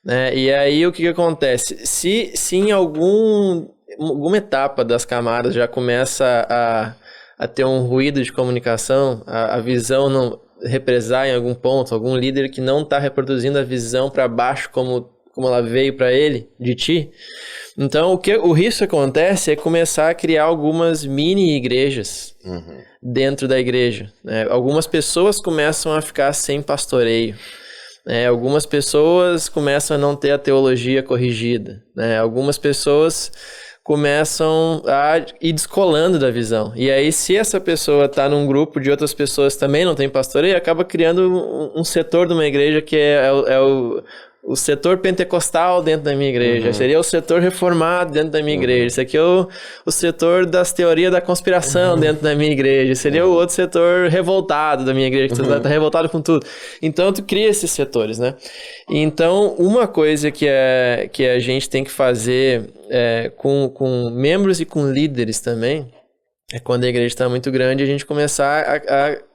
Né? E aí o que acontece? Se em alguma etapa das camadas já começa a ter um ruído de comunicação, a visão não represar em algum ponto, algum líder que não está reproduzindo a visão para baixo como ela veio para ele, de ti, então o risco que acontece é começar a criar algumas mini igrejas dentro da igreja. Né? Algumas pessoas começam a ficar sem pastoreio. Algumas pessoas começam a não ter a teologia corrigida, né? Algumas pessoas começam a ir descolando da visão. E aí, se essa pessoa está num grupo de outras pessoas que também não tem pastoreio, acaba criando um setor de uma igreja que é o setor pentecostal dentro da minha igreja, seria o setor reformado dentro da minha igreja, esse aqui é o setor das teorias da conspiração dentro da minha igreja, seria o outro setor revoltado da minha igreja, que tá revoltado com tudo. Então, tu cria esses setores, né? Então, uma coisa que a gente tem que fazer com membros e com líderes também, é quando a igreja está muito grande, a gente começar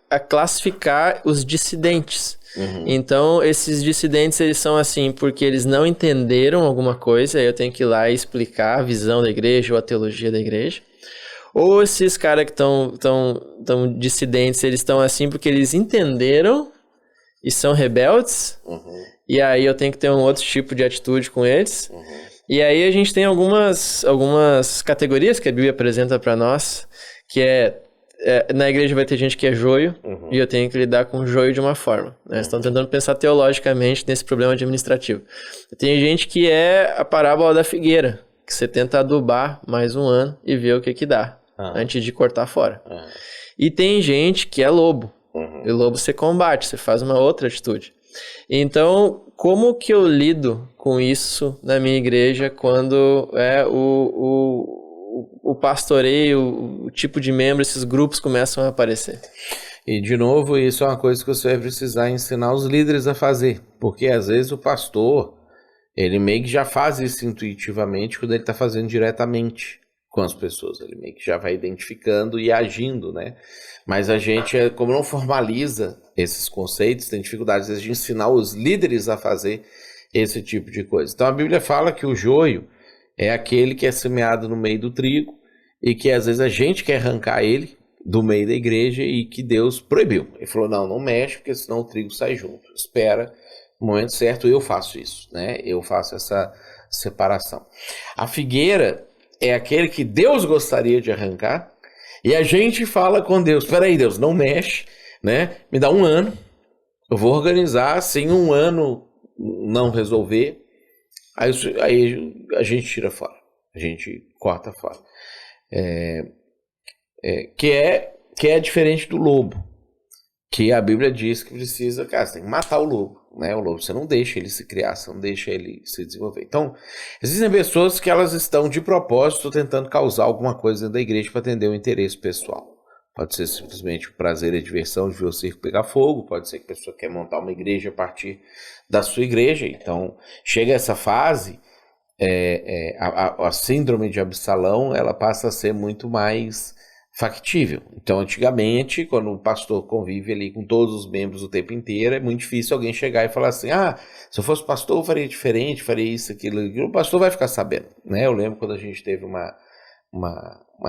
a classificar os dissidentes. Então, esses dissidentes, eles são assim, porque eles não entenderam alguma coisa, aí eu tenho que ir lá e explicar a visão da igreja ou a teologia da igreja. Ou esses caras que estão dissidentes, eles estão assim porque eles entenderam e são rebeldes, e aí eu tenho que ter um outro tipo de atitude com eles. E aí a gente tem algumas categorias que a Bíblia apresenta para nós, que na igreja vai ter gente que é joio, e eu tenho que lidar com o joio de uma forma. Né? Estão tentando pensar teologicamente nesse problema administrativo. Tem gente que é a parábola da figueira, que você tenta adubar mais um ano e ver o que dá, antes de cortar fora. E tem gente que é lobo. E lobo você combate, você faz uma outra atitude. Então, como que eu lido com isso na minha igreja quando o pastoreio, o tipo de membro, esses grupos começam a aparecer? E, de novo, isso é uma coisa que você vai precisar ensinar os líderes a fazer. Porque, às vezes, o pastor, ele meio que já faz isso intuitivamente quando ele está fazendo diretamente com as pessoas. Ele meio que já vai identificando e agindo, né? Mas a gente, como não formaliza esses conceitos, tem dificuldade, às vezes, de ensinar os líderes a fazer esse tipo de coisa. Então, a Bíblia fala que o joio é aquele que é semeado no meio do trigo e que, às vezes, a gente quer arrancar ele do meio da igreja e que Deus proibiu. Ele falou, não mexe, porque senão o trigo sai junto. Espera no momento certo, eu faço isso, né? Eu faço essa separação. A figueira é aquele que Deus gostaria de arrancar e a gente fala com Deus, espera aí, Deus, não mexe, né? Me dá um ano, eu vou organizar, se em um ano não resolver, aí a gente tira fora, a gente corta fora. Que é diferente do lobo, que a Bíblia diz que precisa, cara, você tem que matar o lobo, né? O lobo, você não deixa ele se criar, você não deixa ele se desenvolver. Então, existem pessoas que elas estão de propósito tentando causar alguma coisa dentro da igreja para atender o interesse pessoal. Pode ser simplesmente o prazer e a diversão de ver o circo pegar fogo, pode ser que a pessoa quer montar uma igreja a partir da sua igreja. Então, chega essa fase, a síndrome de Absalão, ela passa a ser muito mais factível. Então, antigamente, quando o pastor convive ali com todos os membros o tempo inteiro, é muito difícil alguém chegar e falar assim, se eu fosse pastor eu faria diferente, faria isso, aquilo. O pastor vai ficar sabendo, né? Eu lembro quando a gente teve uma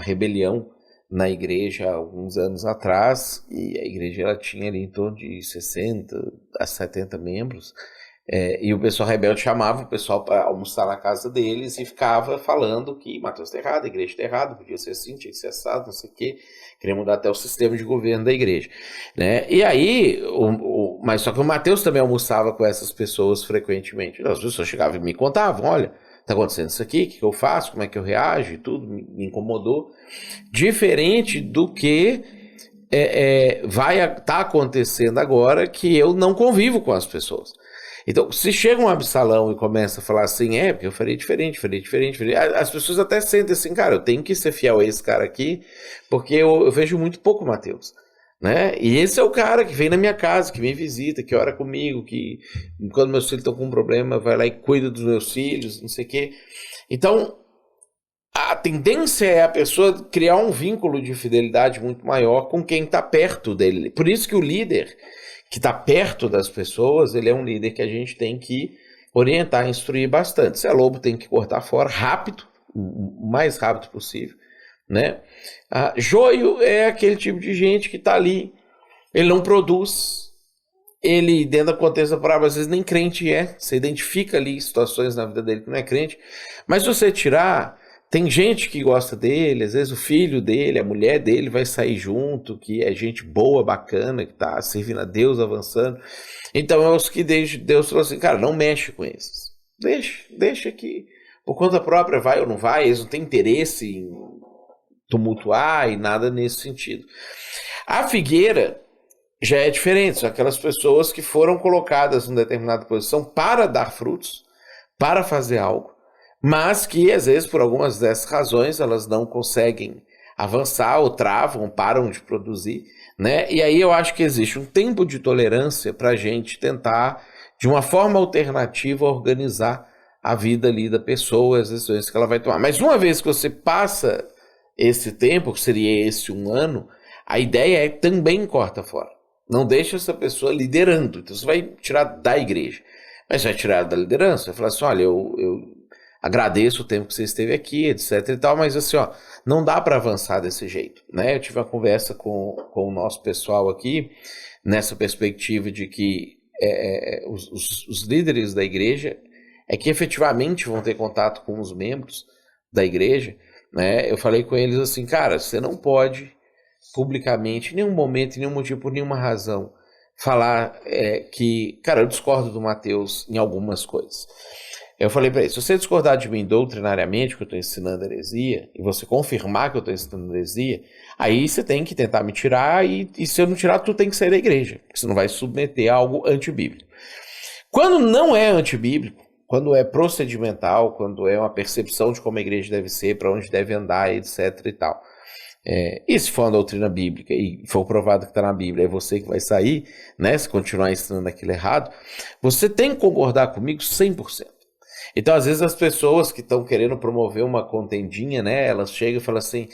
rebelião na igreja há alguns anos atrás, e a igreja ela tinha ali em torno de 60 a 70 membros, e o pessoal rebelde chamava o pessoal para almoçar na casa deles e ficava falando que Mateus está errado, a igreja está errada, podia ser assim, tinha que ser assado, não sei o quê, queria mudar até o sistema de governo da igreja, né? E aí, mas só que o Mateus também almoçava com essas pessoas frequentemente. As pessoas chegavam e me contavam, olha, está acontecendo isso aqui, o que eu faço, como é que eu reajo e tudo, me incomodou. Diferente do que vai estar acontecendo agora, que eu não convivo com as pessoas. Então, se chega um Absalão e começa a falar assim, porque eu faria diferente, as pessoas até sentem assim, cara, eu tenho que ser fiel a esse cara aqui, porque eu vejo muito pouco Mateus, né? E esse é o cara que vem na minha casa, que me visita, que ora comigo, que quando meus filhos estão com um problema, vai lá e cuida dos meus filhos, não sei o quê. Então, a tendência é a pessoa criar um vínculo de fidelidade muito maior com quem está perto dele. Por isso que o líder que está perto das pessoas, ele é um líder que a gente tem que orientar, instruir bastante. Se é lobo, tem que cortar fora rápido, o mais rápido possível, né? Joio é aquele tipo de gente que está ali, ele não produz, ele, dentro da contexto da parábola, às vezes nem crente você identifica ali situações na vida dele que não é crente, mas se você tirar, tem gente que gosta dele, às vezes o filho dele, a mulher dele vai sair junto, que é gente boa, bacana, que está servindo a Deus, avançando. Então é os que Deus falou assim, cara, não mexe com esses. Deixa que por conta própria vai ou não vai, eles não têm interesse em tumultuar e nada nesse sentido. A figueira já é diferente. São aquelas pessoas que foram colocadas em determinada posição para dar frutos, para fazer algo, mas que às vezes por algumas dessas razões elas não conseguem avançar ou travam, ou param de produzir, né? E aí eu acho que existe um tempo de tolerância para a gente tentar, de uma forma alternativa, organizar a vida ali da pessoa, as decisões que ela vai tomar. Mas uma vez que você passa esse tempo, que seria esse 1 ano, a ideia é também corta fora. Não deixa essa pessoa liderando. Então você vai tirar da igreja, mas vai tirar da liderança. Vai falar assim, olha, eu agradeço o tempo que você esteve aqui, etc e tal, mas assim, ó, não dá para avançar desse jeito, né? Eu tive uma conversa com o nosso pessoal aqui, nessa perspectiva de que os líderes da igreja é que efetivamente vão ter contato com os membros da igreja, né? Eu falei com eles assim, cara, você não pode publicamente, em nenhum momento, em nenhum motivo, por nenhuma razão, falar que, cara, eu discordo do Mateus em algumas coisas. Eu falei para ele, se você discordar de mim doutrinariamente que eu estou ensinando heresia, e você confirmar que eu estou ensinando heresia, aí você tem que tentar me tirar, e se eu não tirar, tu tem que sair da igreja, porque você não vai submeter a algo antibíblico. Quando não é antibíblico, quando é procedimental, quando é uma percepção de como a igreja deve ser, para onde deve andar, etc e tal. E se for uma doutrina bíblica e for provado que está na Bíblia, é você que vai sair, né, se continuar ensinando aquilo errado, você tem que concordar comigo 100%. Então, às vezes, as pessoas que estão querendo promover uma contendinha, né, elas chegam e falam assim,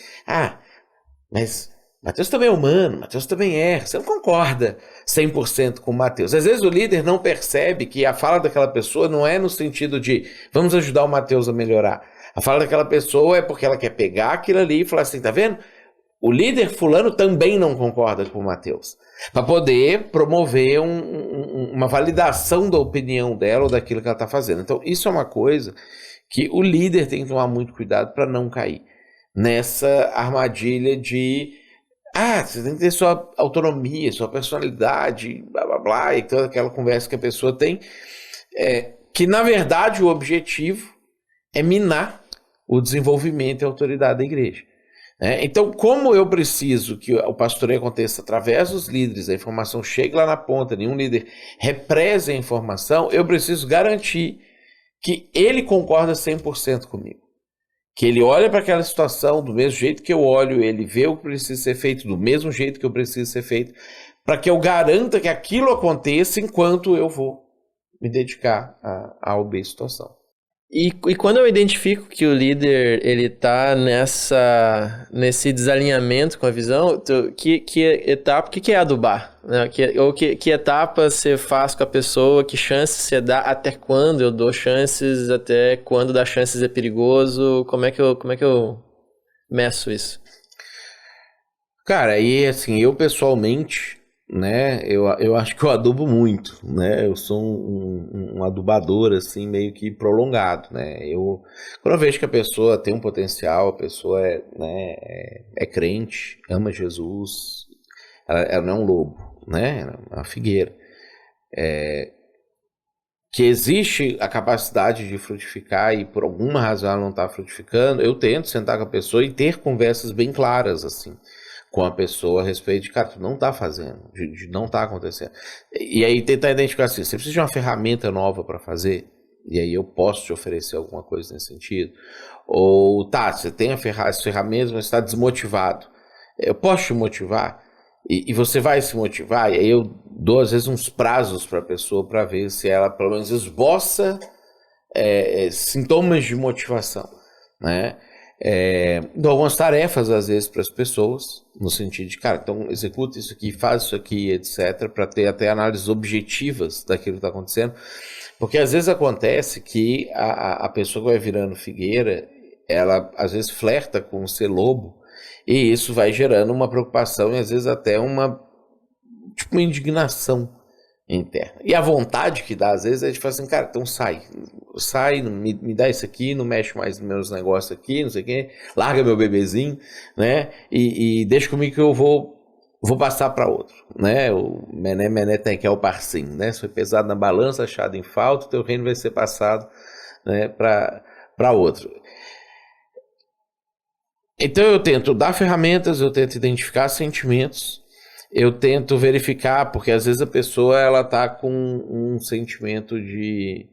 mas Mateus também é humano, Mateus também erra, você não concorda 100% com Mateus. Às vezes o líder não percebe que a fala daquela pessoa não é no sentido de vamos ajudar o Mateus a melhorar. A fala daquela pessoa é porque ela quer pegar aquilo ali e falar assim, tá vendo? O líder fulano também não concorda com o Mateus, para poder promover uma validação da opinião dela ou daquilo que ela está fazendo. Então, isso é uma coisa que o líder tem que tomar muito cuidado para não cair nessa armadilha de você tem que ter sua autonomia, sua personalidade, blá blá blá, e toda aquela conversa que a pessoa tem, que na verdade o objetivo é minar o desenvolvimento e a autoridade da igreja. Então, como eu preciso que o pastoreio aconteça através dos líderes, a informação chegue lá na ponta, nenhum líder represe a informação, eu preciso garantir que ele concorda 100% comigo. Que ele olha para aquela situação do mesmo jeito que eu olho, ele vê o que precisa ser feito do mesmo jeito que eu preciso ser feito, para que eu garanta que aquilo aconteça enquanto eu vou me dedicar a ou B situação. E quando eu identifico que o líder ele tá nesse desalinhamento com a visão, que etapa, o que é adubar? Né? Que etapa você faz com a pessoa, que chances você dá, até quando eu dou chances, até quando dar chances é perigoso, como é que eu meço isso? Cara, aí assim, eu pessoalmente, né, eu acho que eu adubo muito, né, eu sou um adubador, assim, meio que prolongado, né, quando eu vejo que a pessoa tem um potencial, a pessoa é crente, ama Jesus, ela não é um lobo, né, ela é uma figueira, que existe a capacidade de frutificar e por alguma razão ela não está frutificando, eu tento sentar com a pessoa e ter conversas bem claras, assim, com a pessoa a respeito de, cara, tu não tá fazendo, de não tá acontecendo. E aí tentar identificar assim, você precisa de uma ferramenta nova para fazer, e aí eu posso te oferecer alguma coisa nesse sentido. Ou, você tem as ferramentas, mas está desmotivado. Eu posso te motivar? E você vai se motivar? E aí eu dou, às vezes, uns prazos para a pessoa para ver se ela, pelo menos, esboça sintomas de motivação, né? Dou algumas tarefas às vezes para as pessoas, no sentido de, cara, então executa isso aqui, faz isso aqui, etc, para ter até análises objetivas daquilo que está acontecendo, porque às vezes acontece que a pessoa que vai virando figueira, ela às vezes flerta com ser lobo, e isso vai gerando uma preocupação e às vezes até uma indignação interna. E a vontade que dá, às vezes, é de falar assim, cara, então sai, me dá isso aqui, não mexe mais nos meus negócios aqui, não sei o quê, larga meu bebezinho, né, e deixa comigo que eu vou passar para outro, né, o mené tem que é o parcinho, né, se foi pesado na balança, achado em falta, o teu reino vai ser passado, né, para outro. Então eu tento dar ferramentas, eu tento identificar sentimentos, eu tento verificar, porque às vezes a pessoa ela tá com um sentimento de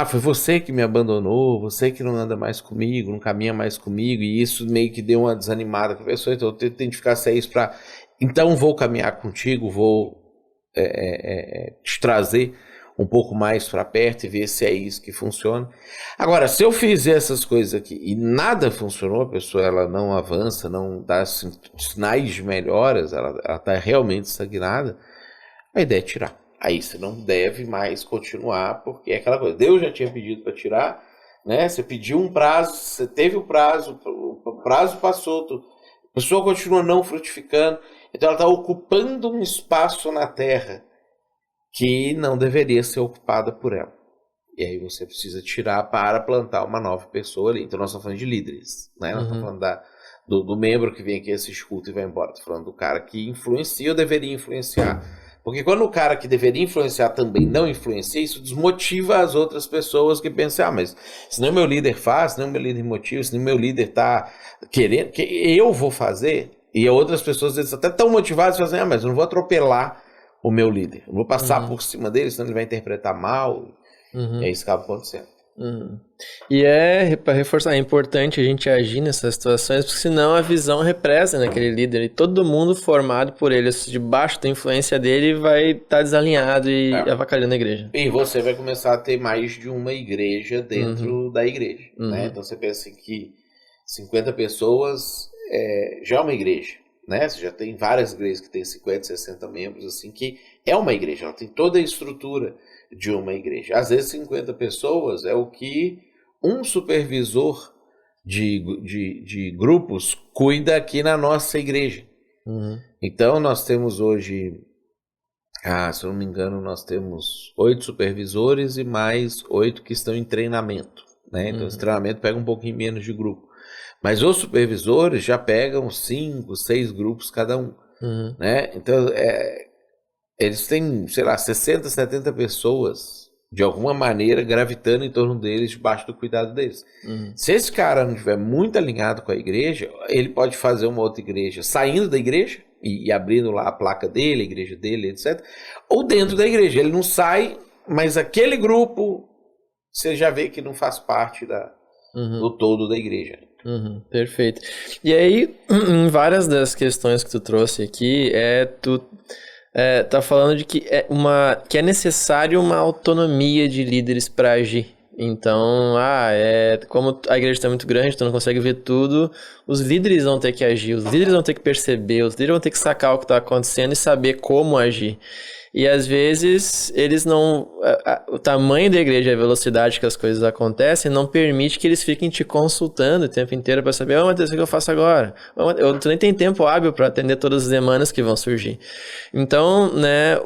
foi você que me abandonou, você que não anda mais comigo, não caminha mais comigo, e isso meio que deu uma desanimada com a pessoa, então eu tento identificar se é isso para... Então vou caminhar contigo, vou te trazer um pouco mais para perto e ver se é isso que funciona. Agora, se eu fizer essas coisas aqui e nada funcionou, a pessoa ela não avança, não dá sinais de melhoras, ela está realmente estagnada, a ideia é tirar. Aí você não deve mais continuar, porque é aquela coisa, Deus já tinha pedido para tirar, né? Você pediu um prazo, você teve o prazo passou, a pessoa continua não frutificando, então ela está ocupando um espaço na terra que não deveria ser ocupada por ela. E aí você precisa tirar para plantar uma nova pessoa ali. Então nós estamos falando de líderes, né? Nós estamos falando do membro que vem aqui, assiste culto e vai embora. Estamos falando do cara que influencia ou deveria influenciar. Porque quando o cara que deveria influenciar também não influencia, isso desmotiva as outras pessoas que pensam, mas se não meu líder faz, se não meu líder motiva, se não meu líder está querendo, que eu vou fazer, e outras pessoas eles até estão motivadas e fazem, mas eu não vou atropelar o meu líder. Eu vou passar por cima dele, senão ele vai interpretar mal. E é isso que acaba acontecendo. E para reforçar, é importante a gente agir nessas situações, porque senão a visão represa naquele líder. E todo mundo formado por ele, debaixo da influência dele, vai estar desalinhado e avacalhando a igreja. E você vai começar a ter mais de uma igreja dentro da igreja. Né? Então você pensa que 50 pessoas já é uma igreja. Né? Você já tem várias igrejas que tem 50, 60 membros, assim, que é uma igreja, ela tem toda a estrutura de uma igreja. Às vezes 50 pessoas é o que um supervisor de grupos cuida aqui na nossa igreja. Então nós temos hoje, se eu não me engano, nós temos 8 supervisores e mais 8 que estão em treinamento. Né? Então esse treinamento pega um pouquinho menos de grupo. Mas os supervisores já pegam 5, 6 grupos cada um. Né? Então, eles têm, sei lá, 60, 70 pessoas, de alguma maneira, gravitando em torno deles, debaixo do cuidado deles. Se esse cara não estiver muito alinhado com a igreja, ele pode fazer uma outra igreja saindo da igreja e abrindo lá a placa dele, a igreja dele, etc. Ou dentro da igreja. Ele não sai, mas aquele grupo, você já vê que não faz parte do todo da igreja. Perfeito. E aí, em várias das questões que tu trouxe aqui, tu tá falando de que é necessário uma autonomia de líderes para agir. Então, como a igreja está muito grande, tu não consegue ver tudo, os líderes vão ter que agir, os líderes vão ter que perceber, os líderes vão ter que sacar o que está acontecendo e saber como agir. E às vezes eles não... o tamanho da igreja e a velocidade que as coisas acontecem não permite que eles fiquem te consultando o tempo inteiro para saber, Matheus, o que eu faço agora? Tu nem tem tempo hábil para atender todas as demandas que vão surgir. Então, né,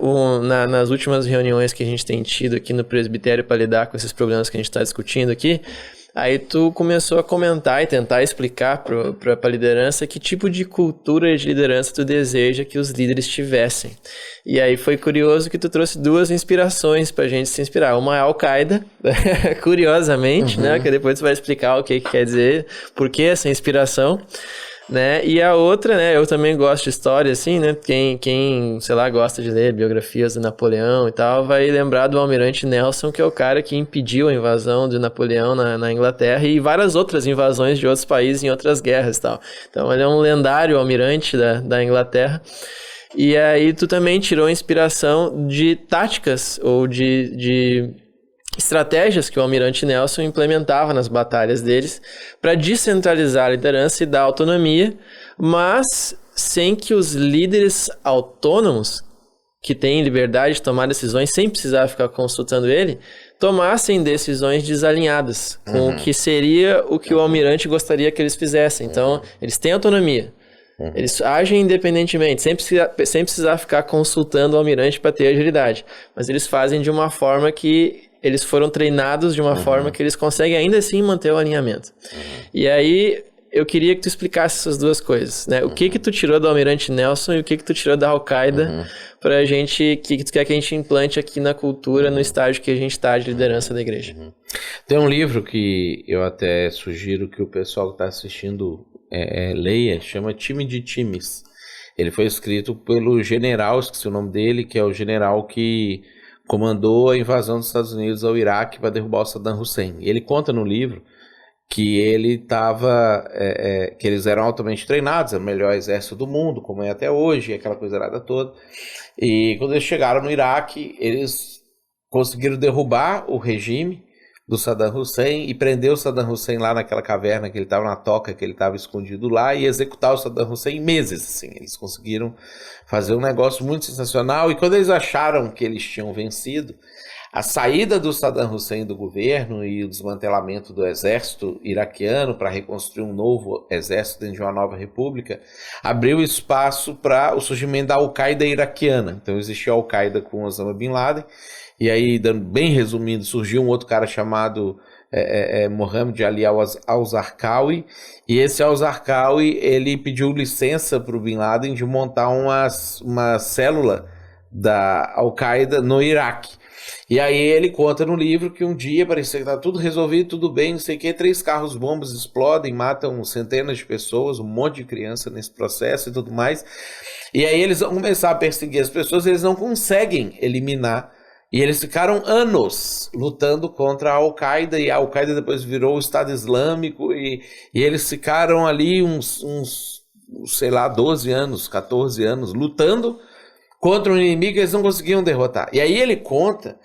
nas últimas reuniões que a gente tem tido aqui no presbitério para lidar com esses problemas que a gente está discutindo aqui, aí tu começou a comentar e tentar explicar para a liderança que tipo de cultura de liderança tu deseja que os líderes tivessem. E aí foi curioso que tu trouxe 2 inspirações para a gente se inspirar. Uma é a Al-Qaeda, curiosamente, né? Que depois tu vai explicar o que quer dizer, por que essa inspiração. Né? E a outra, né, eu também gosto de história, assim, né, quem, sei lá, gosta de ler biografias de Napoleão e tal, vai lembrar do Almirante Nelson, que é o cara que impediu a invasão de Napoleão na Inglaterra e várias outras invasões de outros países em outras guerras e tal. Então ele é um lendário almirante da Inglaterra. E aí tu também tirou inspiração de táticas ou de estratégias que o Almirante Nelson implementava nas batalhas deles para descentralizar a liderança e dar autonomia, mas sem que os líderes autônomos, que têm liberdade de tomar decisões sem precisar ficar consultando ele, tomassem decisões desalinhadas com o que seria o que o almirante gostaria que eles fizessem. Então, eles têm autonomia. Eles agem independentemente, sem precisar ficar consultando o almirante para ter agilidade. Mas eles fazem de uma forma que eles foram treinados de uma forma que eles conseguem ainda assim manter o alinhamento. E aí, eu queria que tu explicasse essas 2 coisas, né? O que tu tirou do Almirante Nelson e o que tu tirou da Al-Qaeda pra gente, que tu quer que a gente implante aqui na cultura, no estágio que a gente está de liderança da igreja. Tem um livro que eu até sugiro que o pessoal que está assistindo leia, chama Time de Times. Ele foi escrito pelo general, esqueci o nome dele, que é o general que comandou a invasão dos Estados Unidos ao Iraque para derrubar o Saddam Hussein. Ele conta no livro que ele estava, que eles eram altamente treinados, era o melhor exército do mundo, como é até hoje, aquela coisa errada toda. E quando eles chegaram no Iraque, eles conseguiram derrubar o regime do Saddam Hussein e prender o Saddam Hussein lá naquela caverna que ele estava, na toca que ele estava escondido lá, e executar o Saddam Hussein em meses, assim. Eles conseguiram fazer um negócio muito sensacional, e quando eles acharam que eles tinham vencido, a saída do Saddam Hussein do governo e o desmantelamento do exército iraquiano para reconstruir um novo exército dentro de uma nova república abriu espaço para o surgimento da Al-Qaeda iraquiana. Então existia a Al-Qaeda com Osama Bin Laden, e aí, dando bem resumindo, surgiu um outro cara chamado Mohammed Ali al-Zarqawi, e esse al-Zarqawi, ele pediu licença para o Bin Laden de montar uma célula da Al-Qaeda no Iraque. E aí ele conta no livro que um dia parecia que estava tudo resolvido, tudo bem, não sei o que, 3 carros-bombas explodem, matam centenas de pessoas, um monte de criança nesse processo e tudo mais. E aí eles vão começar a perseguir as pessoas, eles não conseguem eliminar. E eles ficaram anos lutando contra a Al-Qaeda, e a Al-Qaeda depois virou o Estado Islâmico, e eles ficaram ali uns, sei lá, 12 anos, 14 anos, lutando contra um inimigo que eles não conseguiam derrotar. E aí ele conta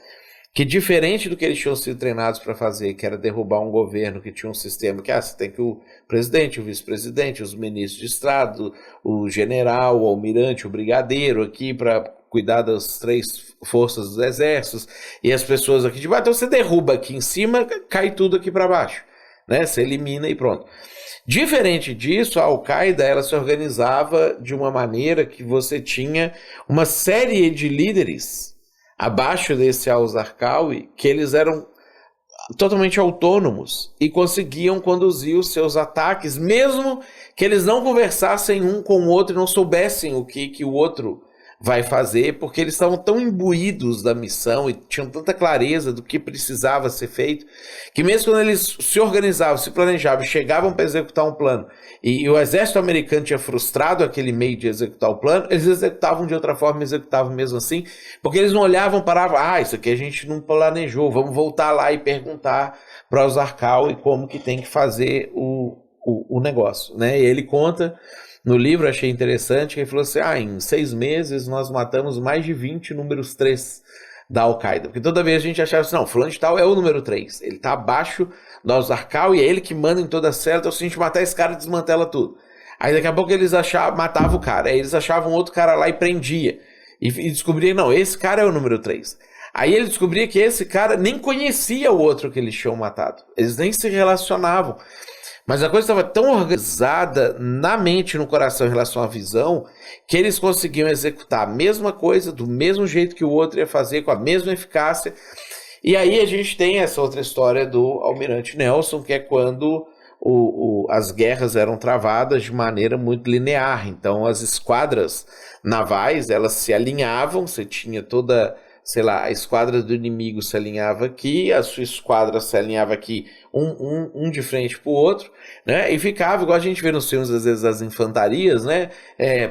que, diferente do que eles tinham sido treinados para fazer, que era derrubar um governo que tinha um sistema que você tem que o presidente, o vice-presidente, os ministros de Estado, o general, o almirante, o brigadeiro aqui para cuidar das 3 forças dos exércitos, e as pessoas aqui de baixo, então você derruba aqui em cima, cai tudo aqui para baixo, né? Você elimina e pronto. Diferente disso, a Al-Qaeda, ela se organizava de uma maneira que você tinha uma série de líderes abaixo desse al-Zarqawi, que eles eram totalmente autônomos e conseguiam conduzir os seus ataques, mesmo que eles não conversassem um com o outro e não soubessem o que o outro vai fazer, porque eles estavam tão imbuídos da missão e tinham tanta clareza do que precisava ser feito, que mesmo quando eles se organizavam, se planejavam, chegavam para executar um plano, e o exército americano tinha frustrado aquele meio de executar o plano, eles executavam de outra forma, executavam mesmo assim, porque eles não olhavam, paravam, isso aqui a gente não planejou, vamos voltar lá e perguntar para o Zarqawi como que tem que fazer o negócio, né? E ele conta no livro, achei interessante, que ele falou assim, em 6 meses nós matamos mais de 20 números 3 da Al-Qaeda. Porque toda vez a gente achava assim, não, fulano de tal é o número 3. Ele está abaixo do al-Zarqawi e é ele que manda em toda a célula, então se a gente matar esse cara, desmantela tudo. Aí daqui a pouco eles matavam o cara, aí eles achavam outro cara lá e prendia. E descobriam, não, esse cara é o número 3. Aí ele descobria que esse cara nem conhecia o outro que eles tinham matado. Eles nem se relacionavam. Mas a coisa estava tão organizada na mente e no coração em relação à visão, que eles conseguiam executar a mesma coisa, do mesmo jeito que o outro ia fazer, com a mesma eficácia. E aí a gente tem essa outra história do Almirante Nelson, que é quando as guerras eram travadas de maneira muito linear. Então as esquadras navais, elas se alinhavam, você tinha toda, sei lá, a esquadra do inimigo se alinhava aqui, a sua esquadra se alinhava aqui, um de frente para o outro, né? E ficava, igual a gente vê nos filmes, às vezes, das infantarias, né?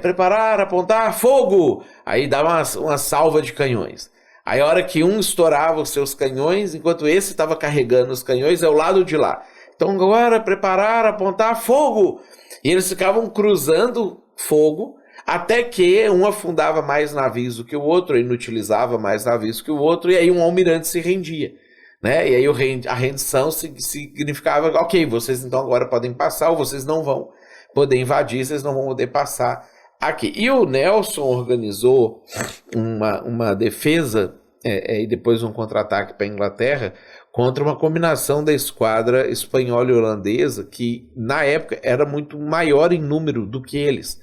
Preparar, apontar, fogo! Aí dava uma salva de canhões. Aí a hora que um estourava os seus canhões, enquanto esse estava carregando os canhões, é o lado de lá. Então agora, preparar, apontar, fogo! E eles ficavam cruzando fogo, até que um afundava mais navios do que o outro, inutilizava mais navios que o outro, e aí um almirante se rendia, né? E aí a rendição significava, ok, vocês então agora podem passar, ou vocês não vão poder invadir, vocês não vão poder passar aqui. E o Nelson organizou uma defesa, e depois um contra-ataque para a Inglaterra, contra uma combinação da esquadra espanhola e holandesa, que na época era muito maior em número do que eles.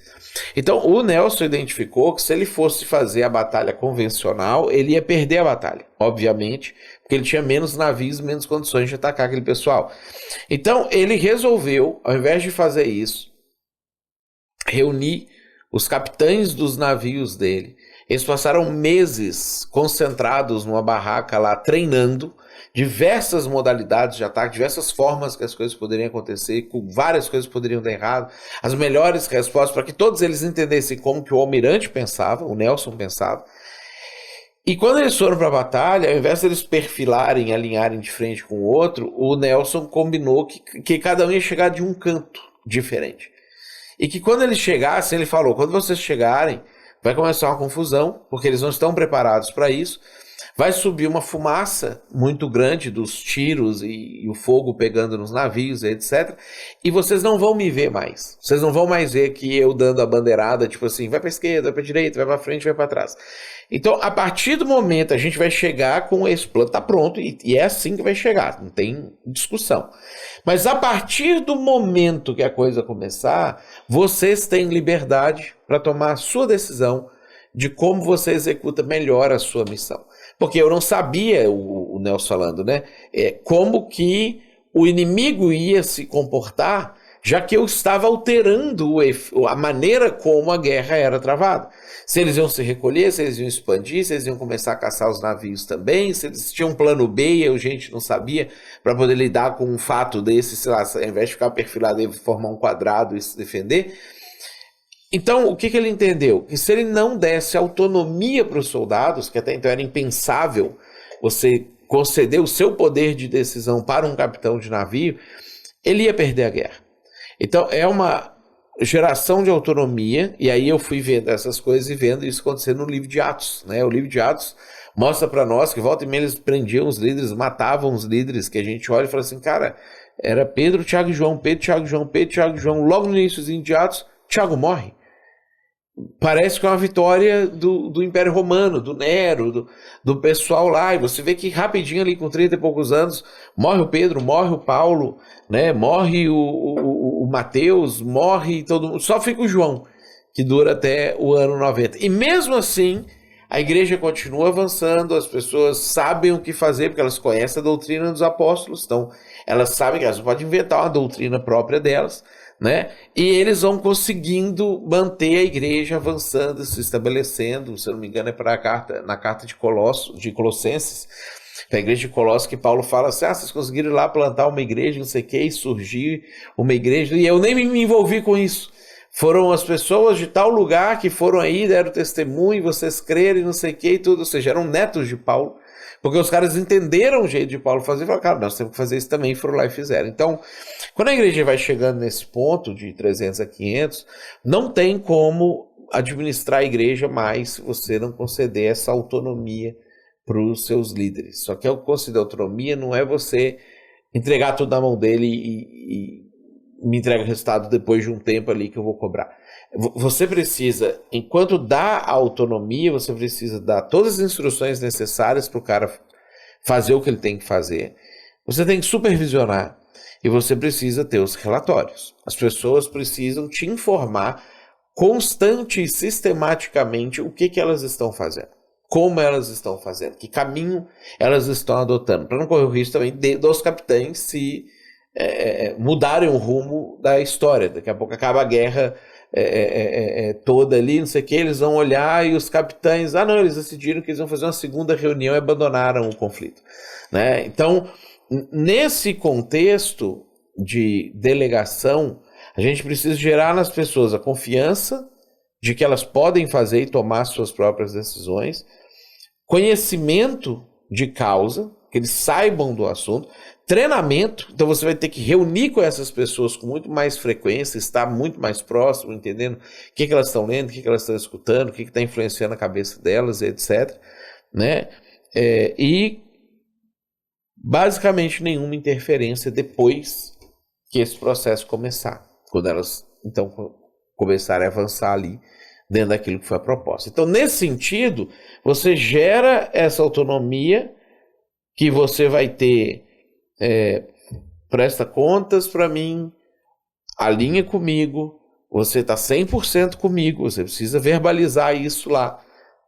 Então o Nelson identificou que se ele fosse fazer a batalha convencional, ele ia perder a batalha, obviamente, porque ele tinha menos navios, menos condições de atacar aquele pessoal. Então ele resolveu, ao invés de fazer isso, reunir os capitães dos navios dele. Eles passaram meses concentrados numa barraca lá, treinando, diversas modalidades de ataque, diversas formas que as coisas poderiam acontecer, com várias coisas poderiam dar errado, as melhores respostas para que todos eles entendessem como que o almirante pensava, o Nelson pensava. E quando eles foram para a batalha, ao invés de eles perfilarem, alinharem de frente com o outro, o Nelson combinou que cada um ia chegar de um canto diferente. E que quando eles chegassem, ele falou, quando vocês chegarem, vai começar uma confusão, porque eles não estão preparados para isso. Vai subir uma fumaça muito grande dos tiros e o fogo pegando nos navios, etc. E vocês não vão me ver mais. Vocês não vão mais ver que eu dando a bandeirada, tipo assim, vai para a esquerda, vai para a direita, vai para frente, vai para trás. Então, a partir do momento a gente vai chegar com esse plano, tá pronto, e é assim que vai chegar, não tem discussão. Mas a partir do momento que a coisa começar, vocês têm liberdade para tomar a sua decisão de como você executa melhor a sua missão. Porque eu não sabia, o Nelson falando, né? Como que o inimigo ia se comportar, já que eu estava alterando a maneira como a guerra era travada. Se eles iam se recolher, se eles iam expandir, se eles iam começar a caçar os navios também, se eles tinham um plano B e a gente não sabia, para poder lidar com um fato desse, sei lá, ao invés de ficar perfilado e formar um quadrado e se defender. Então, o que ele entendeu? Que se ele não desse autonomia para os soldados, que até então era impensável você conceder o seu poder de decisão para um capitão de navio, ele ia perder a guerra. Então, é uma geração de autonomia, e aí eu fui vendo essas coisas e vendo isso acontecer no livro de Atos, né? O livro de Atos mostra para nós que volta e meia eles prendiam os líderes, matavam os líderes, que a gente olha e fala assim, cara, era Pedro, Tiago e João, Pedro, Tiago e João, Pedro, Tiago e João, logo no iníciozinho de Atos, Tiago morre. Parece que é uma vitória do Império Romano, do Nero, do pessoal lá, e você vê que rapidinho ali com 30 e poucos anos, morre o Pedro, morre o Paulo, né? Morre o Mateus, morre todo mundo, só fica o João, que dura até o ano 90. E mesmo assim, a igreja continua avançando, as pessoas sabem o que fazer, porque elas conhecem a doutrina dos apóstolos, então elas sabem que elas podem inventar uma doutrina própria delas, né? E eles vão conseguindo manter a igreja avançando, se estabelecendo, se eu não me engano na carta de Colossenses, a igreja de Colossos, que Paulo fala assim, vocês conseguiram ir lá plantar uma igreja, não sei o que, e surgir uma igreja, e eu nem me envolvi com isso. Foram as pessoas de tal lugar que foram aí, deram testemunho, vocês creram, não sei o que e tudo, ou seja, eram netos de Paulo, porque os caras entenderam o jeito de Paulo fazer e falaram, cara, nós temos que fazer isso também, e foram lá e fizeram. Então, quando a igreja vai chegando nesse ponto de 300 a 500, não tem como administrar a igreja mais se você não conceder essa autonomia para os seus líderes. Só que o conceito de autonomia não é você entregar tudo na mão dele e me entrega o resultado depois de um tempo ali que eu vou cobrar. Você precisa, enquanto dá a autonomia, você precisa dar todas as instruções necessárias para o cara fazer o que ele tem que fazer. Você tem que supervisionar e você precisa ter os relatórios. As pessoas precisam te informar constante e sistematicamente o que elas estão fazendo, como elas estão fazendo, que caminho elas estão adotando, para não correr o risco também dos capitães se mudarem o rumo da história. Daqui a pouco acaba a guerra toda ali, não sei o que, eles vão olhar e os capitães, não, eles decidiram que eles vão fazer uma segunda reunião e abandonaram o conflito, né? Então, nesse contexto de delegação, a gente precisa gerar nas pessoas a confiança de que elas podem fazer e tomar suas próprias decisões, conhecimento de causa, que eles saibam do assunto, treinamento, então você vai ter que reunir com essas pessoas com muito mais frequência, estar muito mais próximo, entendendo o que elas estão lendo, o que elas estão escutando, o que está influenciando a cabeça delas, etc. Né? E basicamente nenhuma interferência depois que esse processo começar, quando elas então começarem a avançar ali dentro daquilo que foi a proposta. Então, nesse sentido, você gera essa autonomia que você vai ter, presta contas para mim, alinha comigo, você está 100% comigo, você precisa verbalizar isso lá,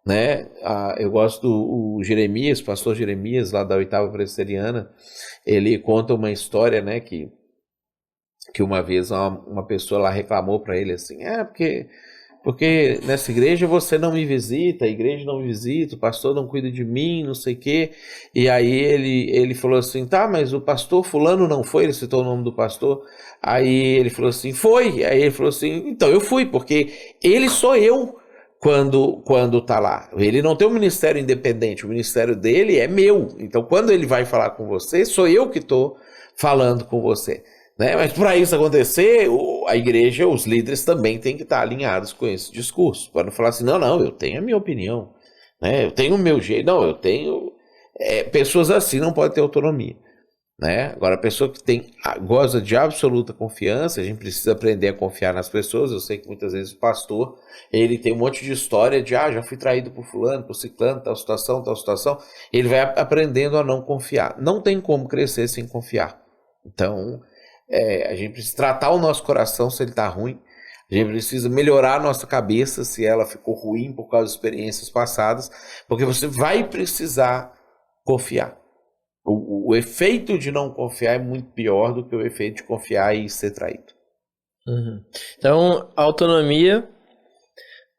né? Eu gosto do Jeremias, pastor Jeremias, lá da 8ª Presbiteriana, ele conta uma história, né, que uma vez uma pessoa lá reclamou para ele assim, porque porque nessa igreja você não me visita, a igreja não me visita, o pastor não cuida de mim, não sei o quê. E aí ele falou assim, tá, mas o pastor fulano não foi, ele citou o nome do pastor. Aí ele falou assim, foi. Aí ele falou assim, então eu fui, porque ele sou eu quando tá lá. Ele não tem um ministério independente, o ministério dele é meu. Então quando ele vai falar com você, sou eu que tô falando com você. Né? Mas para isso acontecer, a igreja, os líderes também têm que estar alinhados com esse discurso. Para não falar assim, não, eu tenho a minha opinião, né? Eu tenho o meu jeito. Não, eu tenho... pessoas assim não podem ter autonomia. Né? Agora, a pessoa que goza de absoluta confiança, a gente precisa aprender a confiar nas pessoas. Eu sei que muitas vezes o pastor, ele tem um monte de história de, já fui traído por fulano, por ciclano, tal situação. Ele vai aprendendo a não confiar. Não tem como crescer sem confiar. Então... a gente precisa tratar o nosso coração se ele está ruim, a gente precisa melhorar a nossa cabeça se ela ficou ruim por causa de experiências passadas, porque você vai precisar confiar. O efeito de não confiar é muito pior do que o efeito de confiar e ser traído. Uhum. Então, autonomia,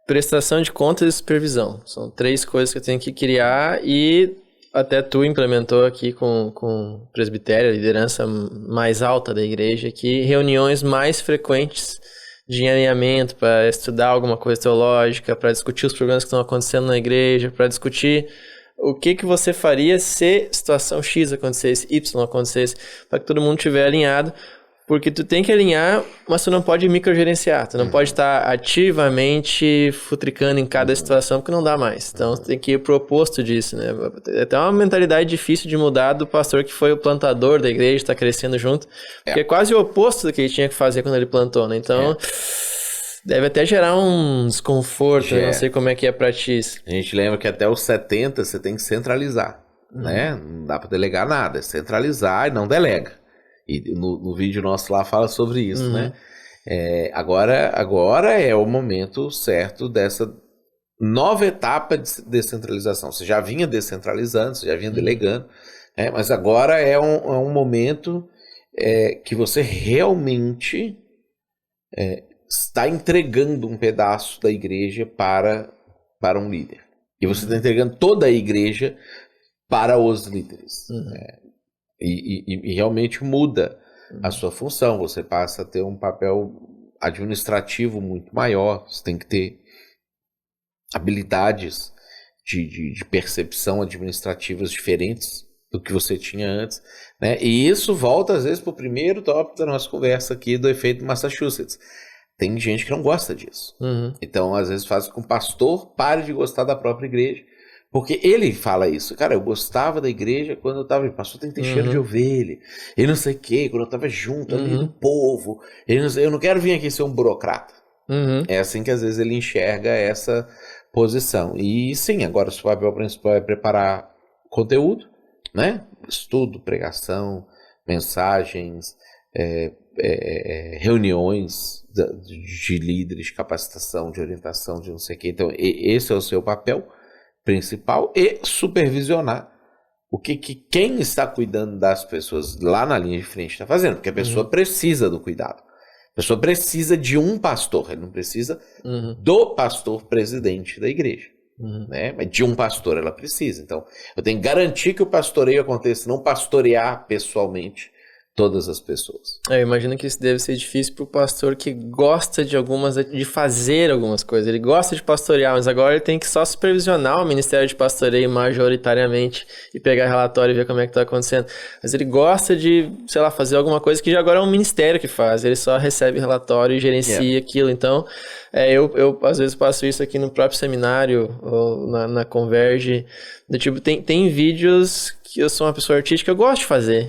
prestação de contas e supervisão. São 3 coisas que eu tenho que criar e... Até tu implementou aqui com o presbitério, a liderança mais alta da igreja, que reuniões mais frequentes de alinhamento para estudar alguma coisa teológica, para discutir os problemas que estão acontecendo na igreja, para discutir o que você faria se situação X acontecesse, Y acontecesse, para que todo mundo estiver alinhado. Porque tu tem que alinhar, mas tu não pode microgerenciar. Tu não pode estar ativamente futricando em cada situação, porque não dá mais. Então, tu tem que ir pro oposto disso, né? É até uma mentalidade difícil de mudar do pastor que foi o plantador da igreja, está crescendo junto. Porque é quase o oposto do que ele tinha que fazer quando ele plantou, né? Então, deve até gerar um desconforto. Eu não sei como é que é pra ti isso. A gente lembra que até os 70 você tem que centralizar, né? Não dá pra delegar nada. É centralizar e não delega. E no vídeo nosso lá fala sobre isso, né? Agora é o momento certo dessa nova etapa de descentralização. Você já vinha descentralizando, você já vinha delegando, mas agora é um momento que você realmente está entregando um pedaço da igreja para um líder. E você está entregando toda a igreja para os líderes. E realmente muda a sua função. Você passa a ter um papel administrativo muito maior. Você tem que ter habilidades de percepção administrativas diferentes do que você tinha antes, né? E isso volta às vezes para o primeiro tópico da nossa conversa aqui do efeito Massachusetts. Tem gente que não gosta disso. Então às vezes faz com que o pastor pare de gostar da própria igreja. Porque ele fala isso, cara, eu gostava da igreja quando eu estava, pastor tem que ter cheiro de ovelha, e não sei o quê, quando eu estava junto ali do povo, eu não quero vir aqui ser um burocrata. É assim que às vezes ele enxerga essa posição. E sim, agora o seu papel principal é preparar conteúdo, né? Estudo, pregação, mensagens, reuniões de líderes, de capacitação, de orientação, de não sei o quê. Então esse é o seu papel principal e supervisionar o que quem está cuidando das pessoas lá na linha de frente está fazendo, porque a pessoa precisa do cuidado. A pessoa precisa de um pastor, ele não precisa do pastor presidente da igreja, né? Mas de um pastor ela precisa. Então, eu tenho que garantir que o pastoreio aconteça, não pastorear pessoalmente todas as pessoas. Eu imagino que isso deve ser difícil para o pastor que gosta de fazer algumas coisas. Ele gosta de pastorear, mas agora ele tem que só supervisionar o ministério de pastoreio majoritariamente e pegar relatório e ver como é que está acontecendo. Mas ele gosta de, sei lá, fazer alguma coisa que já agora é um ministério que faz. Ele só recebe relatório e gerencia aquilo. Então, eu às vezes passo isso aqui no próprio seminário ou na Converge. Tipo, tem vídeos que eu sou uma pessoa artística, eu gosto de fazer,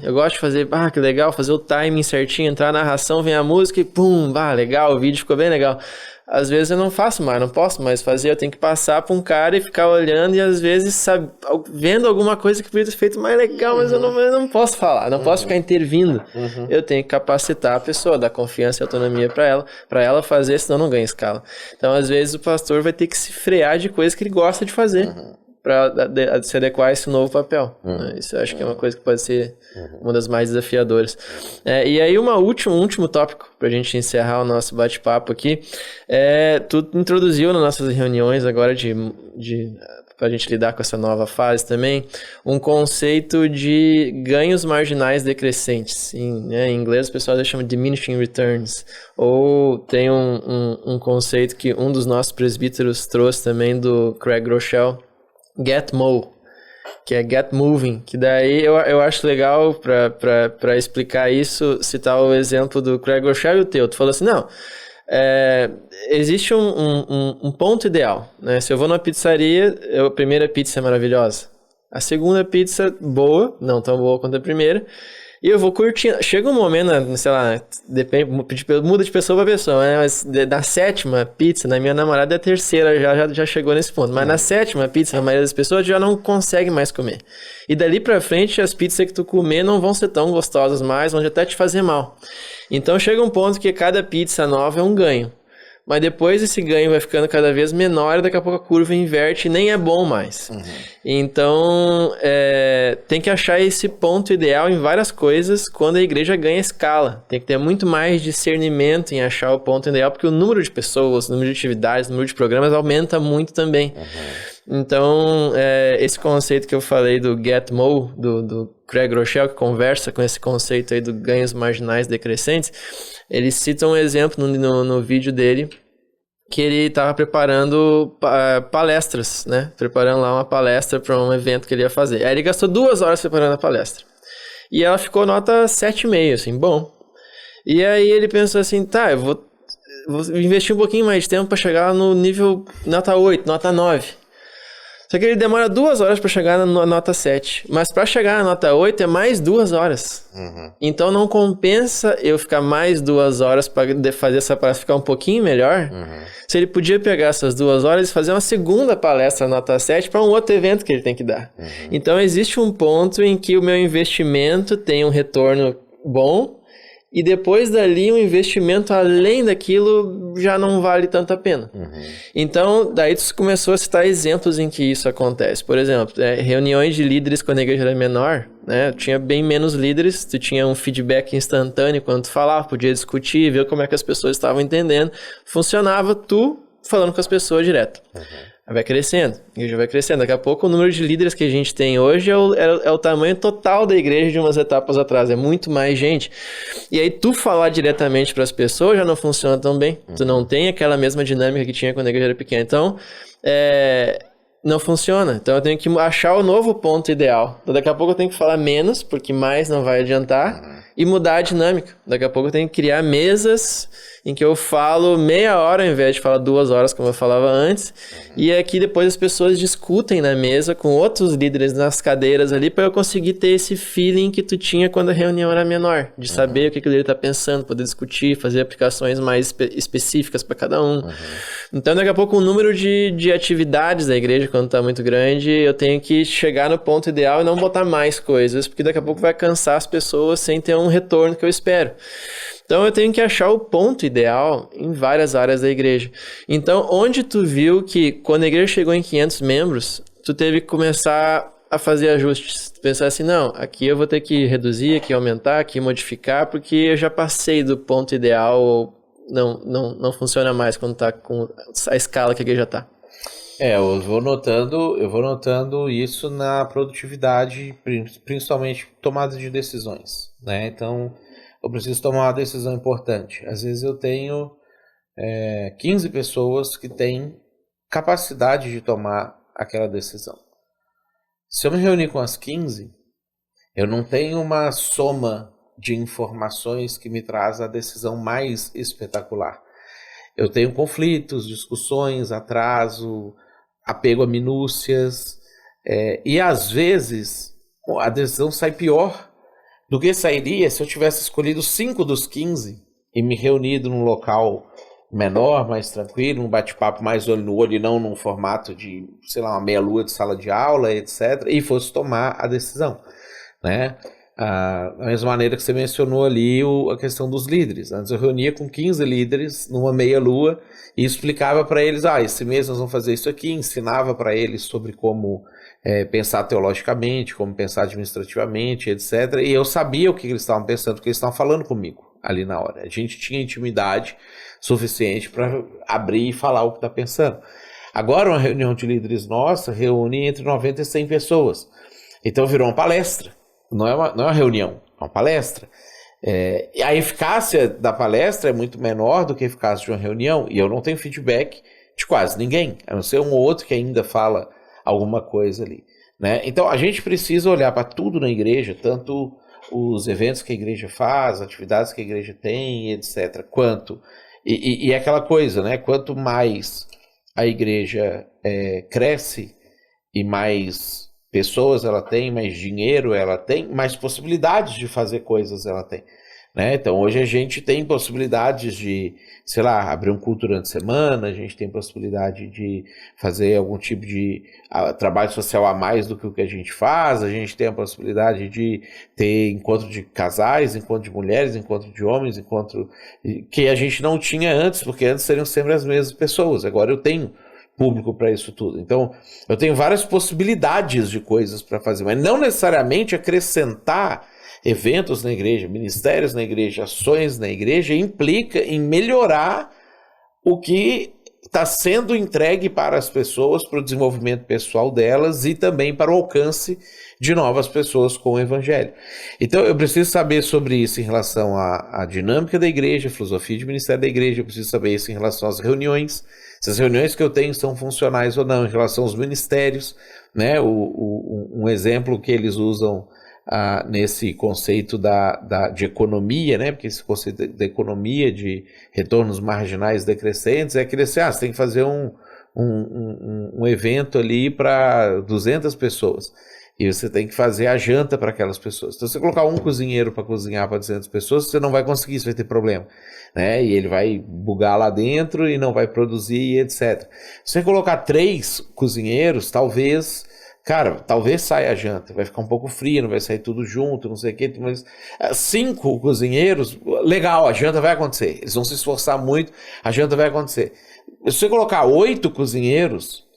que legal, fazer o timing certinho, entrar na narração, vem a música e pum, legal, o vídeo ficou bem legal. Às vezes eu não faço mais, não posso mais fazer, eu tenho que passar para um cara e ficar olhando e às vezes vendo alguma coisa que podia ter feito mais legal, mas eu não posso falar, não posso ficar intervindo. Eu tenho que capacitar a pessoa, dar confiança e autonomia para ela fazer, senão não ganha escala. Então às vezes o pastor vai ter que se frear de coisas que ele gosta de fazer. para se adequar a esse novo papel. Né? Isso eu acho que é uma coisa que pode ser uma das mais desafiadoras. E aí um último tópico para a gente encerrar o nosso bate-papo aqui, tu introduziu nas nossas reuniões agora para a gente lidar com essa nova fase também, um conceito de ganhos marginais decrescentes. Em inglês o pessoal chama de diminishing returns. Ou tem um conceito que um dos nossos presbíteros trouxe também do Craig Groeschel, Get Mo, que é Get Moving, que daí eu acho legal para explicar isso, citar o exemplo do Craig Groeschel e o teu. Tu falou assim, não... existe um ponto ideal, né? Se eu vou numa pizzaria, a primeira pizza é maravilhosa, a segunda pizza boa, não tão boa quanto a primeira, e eu vou curtindo. Chega um momento, sei lá, depende, muda de pessoa para pessoa, né? Mas da sétima pizza, na minha namorada é a terceira, já chegou nesse ponto, mas na sétima pizza, a maioria das pessoas já não consegue mais comer. E dali pra frente, as pizzas que tu comer não vão ser tão gostosas mais, vão até te fazer mal. Então chega um ponto que cada pizza nova é um ganho. Mas depois esse ganho vai ficando cada vez menor e daqui a pouco a curva inverte e nem é bom mais. Então, tem que achar esse ponto ideal em várias coisas quando a igreja ganha escala. Tem que ter muito mais discernimento em achar o ponto ideal, porque o número de pessoas, o número de atividades, o número de programas aumenta muito também. Então, esse conceito que eu falei do Get Mo, do Craig Groeschel, que conversa com esse conceito aí do ganhos marginais decrescentes, ele cita um exemplo no vídeo dele, que ele estava preparando palestras, né? Preparando lá uma palestra para um evento que ele ia fazer. Aí ele gastou 2 horas preparando a palestra. E ela ficou nota 7,5, assim, bom. E aí ele pensou assim, tá, eu vou investir um pouquinho mais de tempo para chegar no nível nota 8, nota 9. Só que ele demora 2 horas para chegar na nota 7. Mas para chegar na nota 8 é mais 2 horas. Então não compensa eu ficar mais 2 horas para fazer essa palestra ficar um pouquinho melhor. Se ele podia pegar essas 2 horas e fazer uma segunda palestra nota 7 para um outro evento que ele tem que dar. Então existe um ponto em que o meu investimento tem um retorno bom. E depois dali, um investimento além daquilo já não vale tanto a pena. Então, daí tu começou a citar exemplos em que isso acontece. Por exemplo, reuniões de líderes quando a igreja era menor, né? Tinha bem menos líderes, tu tinha um feedback instantâneo quando tu falava, podia discutir, ver como é que as pessoas estavam entendendo. Funcionava tu falando com as pessoas direto. Vai crescendo, a igreja vai crescendo. Daqui a pouco o número de líderes que a gente tem hoje é o tamanho total da igreja de umas etapas atrás, é muito mais gente. E aí tu falar diretamente para as pessoas já não funciona tão bem. Tu não tem aquela mesma dinâmica que tinha quando a igreja era pequena. Então, não funciona. Então eu tenho que achar o novo ponto ideal. Então daqui a pouco eu tenho que falar menos, porque mais não vai adiantar, e mudar a dinâmica. Daqui a pouco eu tenho que criar mesas em que eu falo meia hora ao invés de falar 2 horas, como eu falava antes, e aqui depois as pessoas discutem na mesa com outros líderes nas cadeiras ali, para eu conseguir ter esse feeling que tu tinha quando a reunião era menor, de saber o que o líder está pensando, poder discutir, fazer aplicações mais específicas para cada um. Então daqui a pouco o número de atividades da igreja, quando está muito grande, eu tenho que chegar no ponto ideal e não botar mais coisas, porque daqui a pouco vai cansar as pessoas sem ter um retorno que eu espero. Então eu tenho que achar o ponto ideal em várias áreas da igreja. Então, onde tu viu que quando a igreja chegou em 500 membros, tu teve que começar a fazer ajustes? Pensar assim, não, aqui eu vou ter que reduzir, aqui aumentar, aqui modificar, porque eu já passei do ponto ideal, ou não funciona mais quando tá com a escala que a igreja tá. Eu vou notando isso na produtividade, principalmente tomada de decisões, né? Então, eu preciso tomar uma decisão importante. Às vezes eu tenho 15 pessoas que têm capacidade de tomar aquela decisão. Se eu me reunir com as 15, eu não tenho uma soma de informações que me traz a decisão mais espetacular. Eu tenho conflitos, discussões, atraso, apego a minúcias, e às vezes a decisão sai pior do que sairia se eu tivesse escolhido 5 dos 15 e me reunido num local menor, mais tranquilo, um bate-papo mais olho no olho e não num formato de, sei lá, uma meia-lua de sala de aula, etc. E fosse tomar a decisão, né? Da mesma maneira que você mencionou ali a questão dos líderes. Antes eu reunia com 15 líderes numa meia-lua e explicava para eles, esse mês nós vamos fazer isso aqui, ensinava para eles sobre como pensar teologicamente, como pensar administrativamente, etc. E eu sabia o que eles estavam pensando, o que eles estavam falando comigo ali na hora. A gente tinha intimidade suficiente para abrir e falar o que está pensando. Agora uma reunião de líderes nossa reúne entre 90 e 100 pessoas. Então virou uma palestra. Não é uma reunião, é uma palestra. E a eficácia da palestra é muito menor do que a eficácia de uma reunião, e eu não tenho feedback de quase ninguém, a não ser um ou outro que ainda fala alguma coisa ali, né? Então a gente precisa olhar para tudo na igreja, tanto os eventos que a igreja faz, atividades que a igreja tem, etc. E é aquela coisa, né? Quanto mais a igreja cresce e mais pessoas ela tem, mais dinheiro ela tem, mais possibilidades de fazer coisas ela tem, né? Então hoje a gente tem possibilidades de, sei lá, abrir um culto durante a semana, a gente tem possibilidade de fazer algum tipo de trabalho social a mais do que o que a gente faz, a gente tem a possibilidade de ter encontro de casais, encontro de mulheres, encontro de homens, encontro que a gente não tinha antes, porque antes seriam sempre as mesmas pessoas. Agora eu tenho público para isso tudo. Então, eu tenho várias possibilidades de coisas para fazer, mas não necessariamente acrescentar eventos na igreja, ministérios na igreja, ações na igreja, implica em melhorar o que está sendo entregue para as pessoas, para o desenvolvimento pessoal delas e também para o alcance de novas pessoas com o evangelho. Então, eu preciso saber sobre isso em relação à dinâmica da igreja, a filosofia de ministério da igreja, eu preciso saber isso em relação às reuniões, se as reuniões que eu tenho são funcionais ou não, em relação aos ministérios, né? Um exemplo que eles usam nesse conceito de economia, né? Porque esse conceito da economia de retornos marginais decrescentes é que você tem que fazer um evento ali para 200 pessoas. E você tem que fazer a janta para aquelas pessoas. Então, se você colocar um cozinheiro para cozinhar para 200 pessoas, você não vai conseguir, você vai ter problema, né? E ele vai bugar lá dentro e não vai produzir, etc. Se você colocar 3 cozinheiros, talvez saia a janta, vai ficar um pouco fria, não vai sair tudo junto, não sei o que, mas 5 cozinheiros, legal, a janta vai acontecer. Eles vão se esforçar muito, a janta vai acontecer. Se você colocar 8 cozinheiros,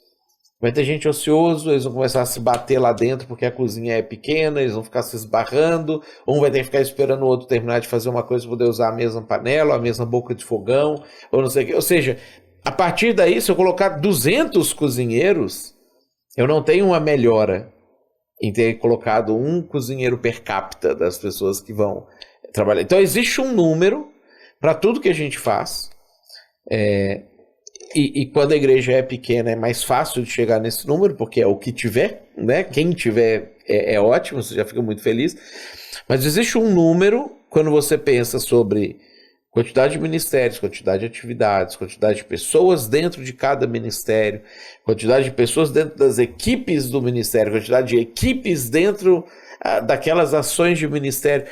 vai ter gente ocioso, eles vão começar a se bater lá dentro porque a cozinha é pequena, eles vão ficar se esbarrando, um vai ter que ficar esperando o outro terminar de fazer uma coisa para poder usar a mesma panela, a mesma boca de fogão, ou não sei o que. Ou seja, a partir daí, se eu colocar 200 cozinheiros, eu não tenho uma melhora em ter colocado um cozinheiro per capita das pessoas que vão trabalhar. Então existe um número para tudo que a gente faz, e quando a igreja é pequena é mais fácil de chegar nesse número, porque é o que tiver, né? Quem tiver é ótimo, você já fica muito feliz. Mas existe um número quando você pensa sobre quantidade de ministérios, quantidade de atividades, quantidade de pessoas dentro de cada ministério, quantidade de pessoas dentro das equipes do ministério, quantidade de equipes dentro daquelas ações de ministério,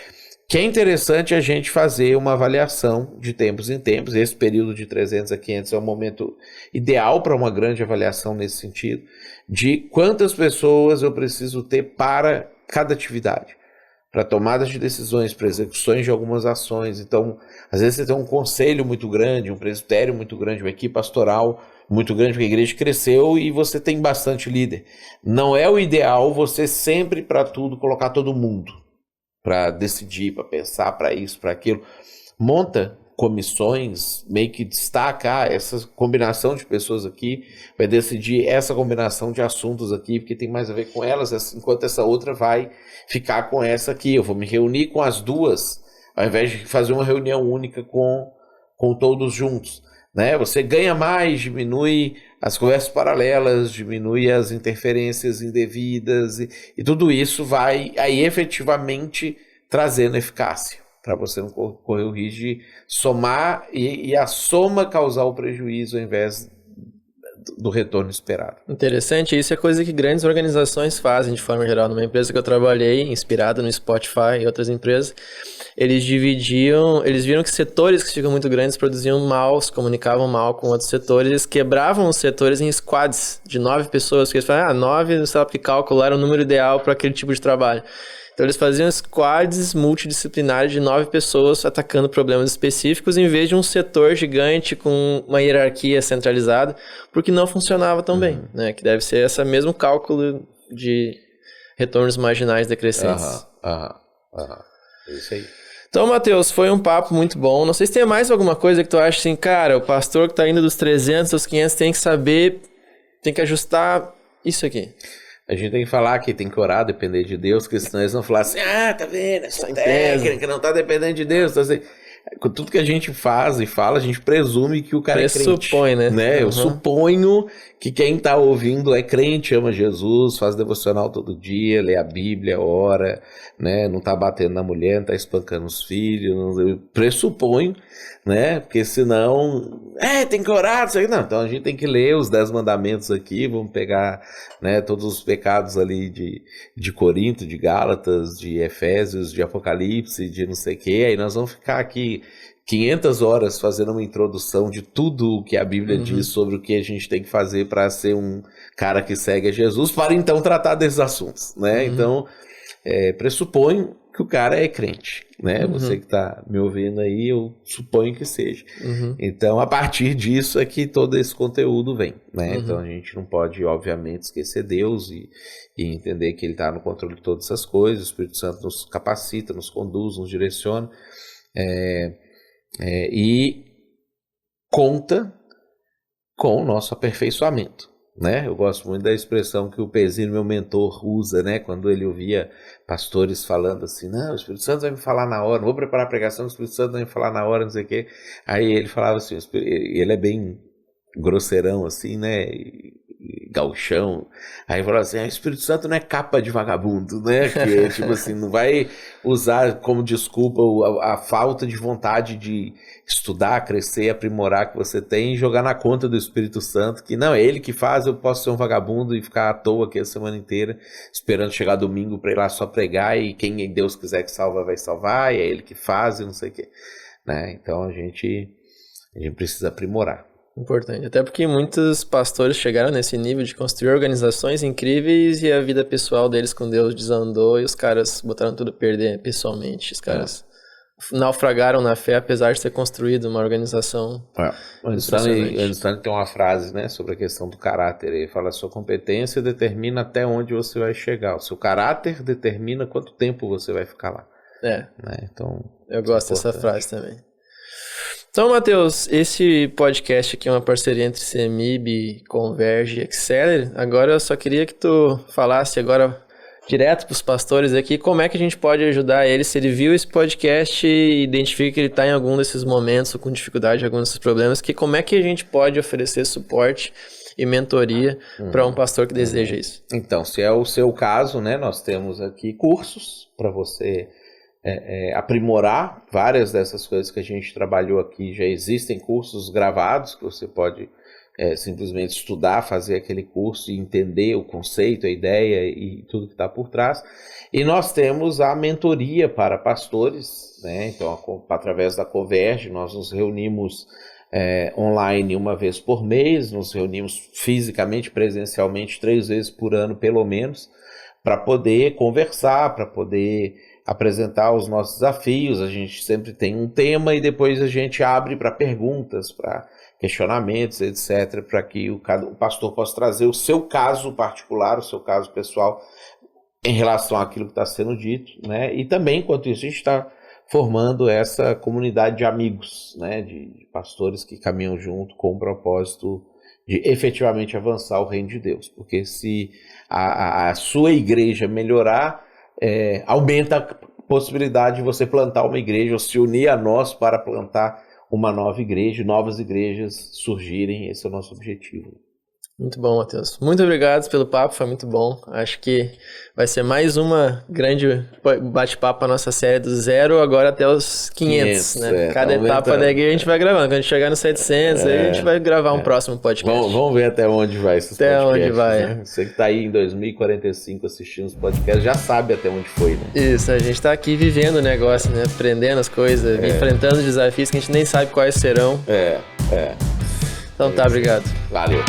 que é interessante a gente fazer uma avaliação de tempos em tempos. Esse período de 300 a 500 é um momento ideal para uma grande avaliação nesse sentido, de quantas pessoas eu preciso ter para cada atividade, para tomadas de decisões, para execuções de algumas ações. Então, às vezes você tem um conselho muito grande, um presbitério muito grande, uma equipe pastoral muito grande, porque a igreja cresceu e você tem bastante líder. Não é o ideal você sempre, para tudo, colocar todo mundo para decidir, para pensar, para isso, para aquilo. Monta comissões, meio que destaca essa combinação de pessoas aqui, vai decidir essa combinação de assuntos aqui, porque tem mais a ver com elas, enquanto essa outra vai ficar com essa aqui. Eu vou me reunir com as duas, ao invés de fazer uma reunião única com todos juntos, né? Você ganha mais, diminui as conversas paralelas, diminui as interferências indevidas, e tudo isso vai aí efetivamente trazendo eficácia, para você não correr o risco de somar e a soma causar o prejuízo ao invés do retorno esperado. Interessante, isso é coisa que grandes organizações fazem de forma geral. Numa empresa que eu trabalhei, inspirada no Spotify e outras empresas, eles viram que setores que ficam muito grandes produziam mal, se comunicavam mal com outros setores, eles quebravam os setores em squads de 9 pessoas, porque eles falavam, 9, não sabe que calcular o número ideal para aquele tipo de trabalho. Então eles faziam squads multidisciplinares de 9 pessoas atacando problemas específicos em vez de um setor gigante com uma hierarquia centralizada, porque não funcionava tão bem, né? Que deve ser esse mesmo cálculo de retornos marginais decrescentes. É isso aí. Então, Matheus, foi um papo muito bom. Não sei se tem mais alguma coisa que tu acha assim, cara, o pastor que tá indo dos 300 aos 500 tem que saber, tem que ajustar isso aqui. A gente tem que falar que tem que orar, depender de Deus, porque senão eles vão falar assim, tá vendo, essa técnica não tá dependendo de Deus. Tá assim. Com tudo que a gente faz e fala, a gente presume que o cara é crente. Pressupõe, né? Eu suponho que quem tá ouvindo é crente, ama Jesus, faz devocional todo dia, lê a Bíblia, ora, né? Não tá batendo na mulher, não tá espancando os filhos. Eu pressuponho, né? Porque senão, tem que orar, isso aí. Não, então a gente tem que ler os 10 mandamentos aqui, vamos pegar, né, todos os pecados ali de Corinto, de Gálatas, de Efésios, de Apocalipse, de não sei o quê, aí nós vamos ficar aqui 500 horas fazendo uma introdução de tudo o que a Bíblia diz sobre o que a gente tem que fazer para ser um cara que segue a Jesus, para então tratar desses assuntos, né? Então, pressuponho que o cara é crente, né? Você que está me ouvindo aí, eu suponho que seja. Então, a partir disso é que todo esse conteúdo vem, né? Então, a gente não pode, obviamente, esquecer Deus e entender que Ele está no controle de todas essas coisas. O Espírito Santo nos capacita, nos conduz, nos direciona. E conta com o nosso aperfeiçoamento, né? Eu gosto muito da expressão que o Pezino, meu mentor, usa, né? Quando ele ouvia pastores falando assim, não, o Espírito Santo vai me falar na hora, não vou preparar a pregação, o Espírito Santo vai me falar na hora, não sei o quê. Aí ele falava assim, ele é bem grosseirão assim, né? Gauchão, aí falou assim, o Espírito Santo não é capa de vagabundo, né, que tipo assim, não vai usar como desculpa a falta de vontade de estudar, crescer, aprimorar que você tem e jogar na conta do Espírito Santo, que não, é ele que faz, eu posso ser um vagabundo e ficar à toa aqui a semana inteira, esperando chegar domingo para ir lá só pregar e quem Deus quiser que salva vai salvar, e é ele que faz e não sei o que, né, então a gente precisa aprimorar. Importante, até porque muitos pastores chegaram nesse nível de construir organizações incríveis e a vida pessoal deles com Deus desandou e os caras botaram tudo a perder pessoalmente. Os caras naufragaram na fé apesar de ter construído uma organização. O Einstein tem uma frase, né, sobre a questão do caráter. Ele fala, a sua competência determina até onde você vai chegar. O seu caráter determina quanto tempo você vai ficar lá. Né? Então, eu gosto dessa frase também. Então, Matheus, esse podcast aqui é uma parceria entre CEMIB, Converge e Acceler. Agora eu só queria que tu falasse agora direto para os pastores aqui como é que a gente pode ajudar ele, se ele viu esse podcast e identifica que ele está em algum desses momentos ou com dificuldade, algum desses problemas, que como é que a gente pode oferecer suporte e mentoria para um pastor que deseja isso? Então, se é o seu caso, né, nós temos aqui cursos para você aprimorar várias dessas coisas que a gente trabalhou aqui. Já existem cursos gravados que você pode simplesmente estudar, fazer aquele curso e entender o conceito, a ideia e tudo que está por trás. E nós temos a mentoria para pastores, né? Então, através da Converge, nós nos reunimos online uma vez por mês, nos reunimos fisicamente, presencialmente 3 vezes por ano, pelo menos, para poder conversar, para poder apresentar os nossos desafios. A gente sempre tem um tema e depois a gente abre para perguntas, para questionamentos, etc., para que o pastor possa trazer o seu caso particular, o seu caso pessoal em relação àquilo que está sendo dito, né? E também, enquanto isso, a gente está formando essa comunidade de amigos, né? De pastores que caminham junto com o propósito de efetivamente avançar o reino de Deus. Porque se a sua igreja melhorar, aumenta a possibilidade de você plantar uma igreja ou se unir a nós para plantar uma nova igreja, novas igrejas surgirem. Esse é o nosso objetivo. Muito bom, Matheus. Muito obrigado pelo papo, foi muito bom. Acho que vai ser mais uma grande bate-papo para a nossa série do 0 agora até os 500, né? Cada etapa da igreja a gente vai gravando. Quando a gente chegar nos 700, aí a gente vai gravar um próximo podcast. Vamos ver até onde vai esses podcasts. Até onde vai. Né? Você que está aí em 2045 assistindo os podcasts já sabe até onde foi, né? Isso, a gente está aqui vivendo o negócio, né? Aprendendo as coisas, enfrentando os desafios que a gente nem sabe quais serão. Então tá, obrigado. Valeu.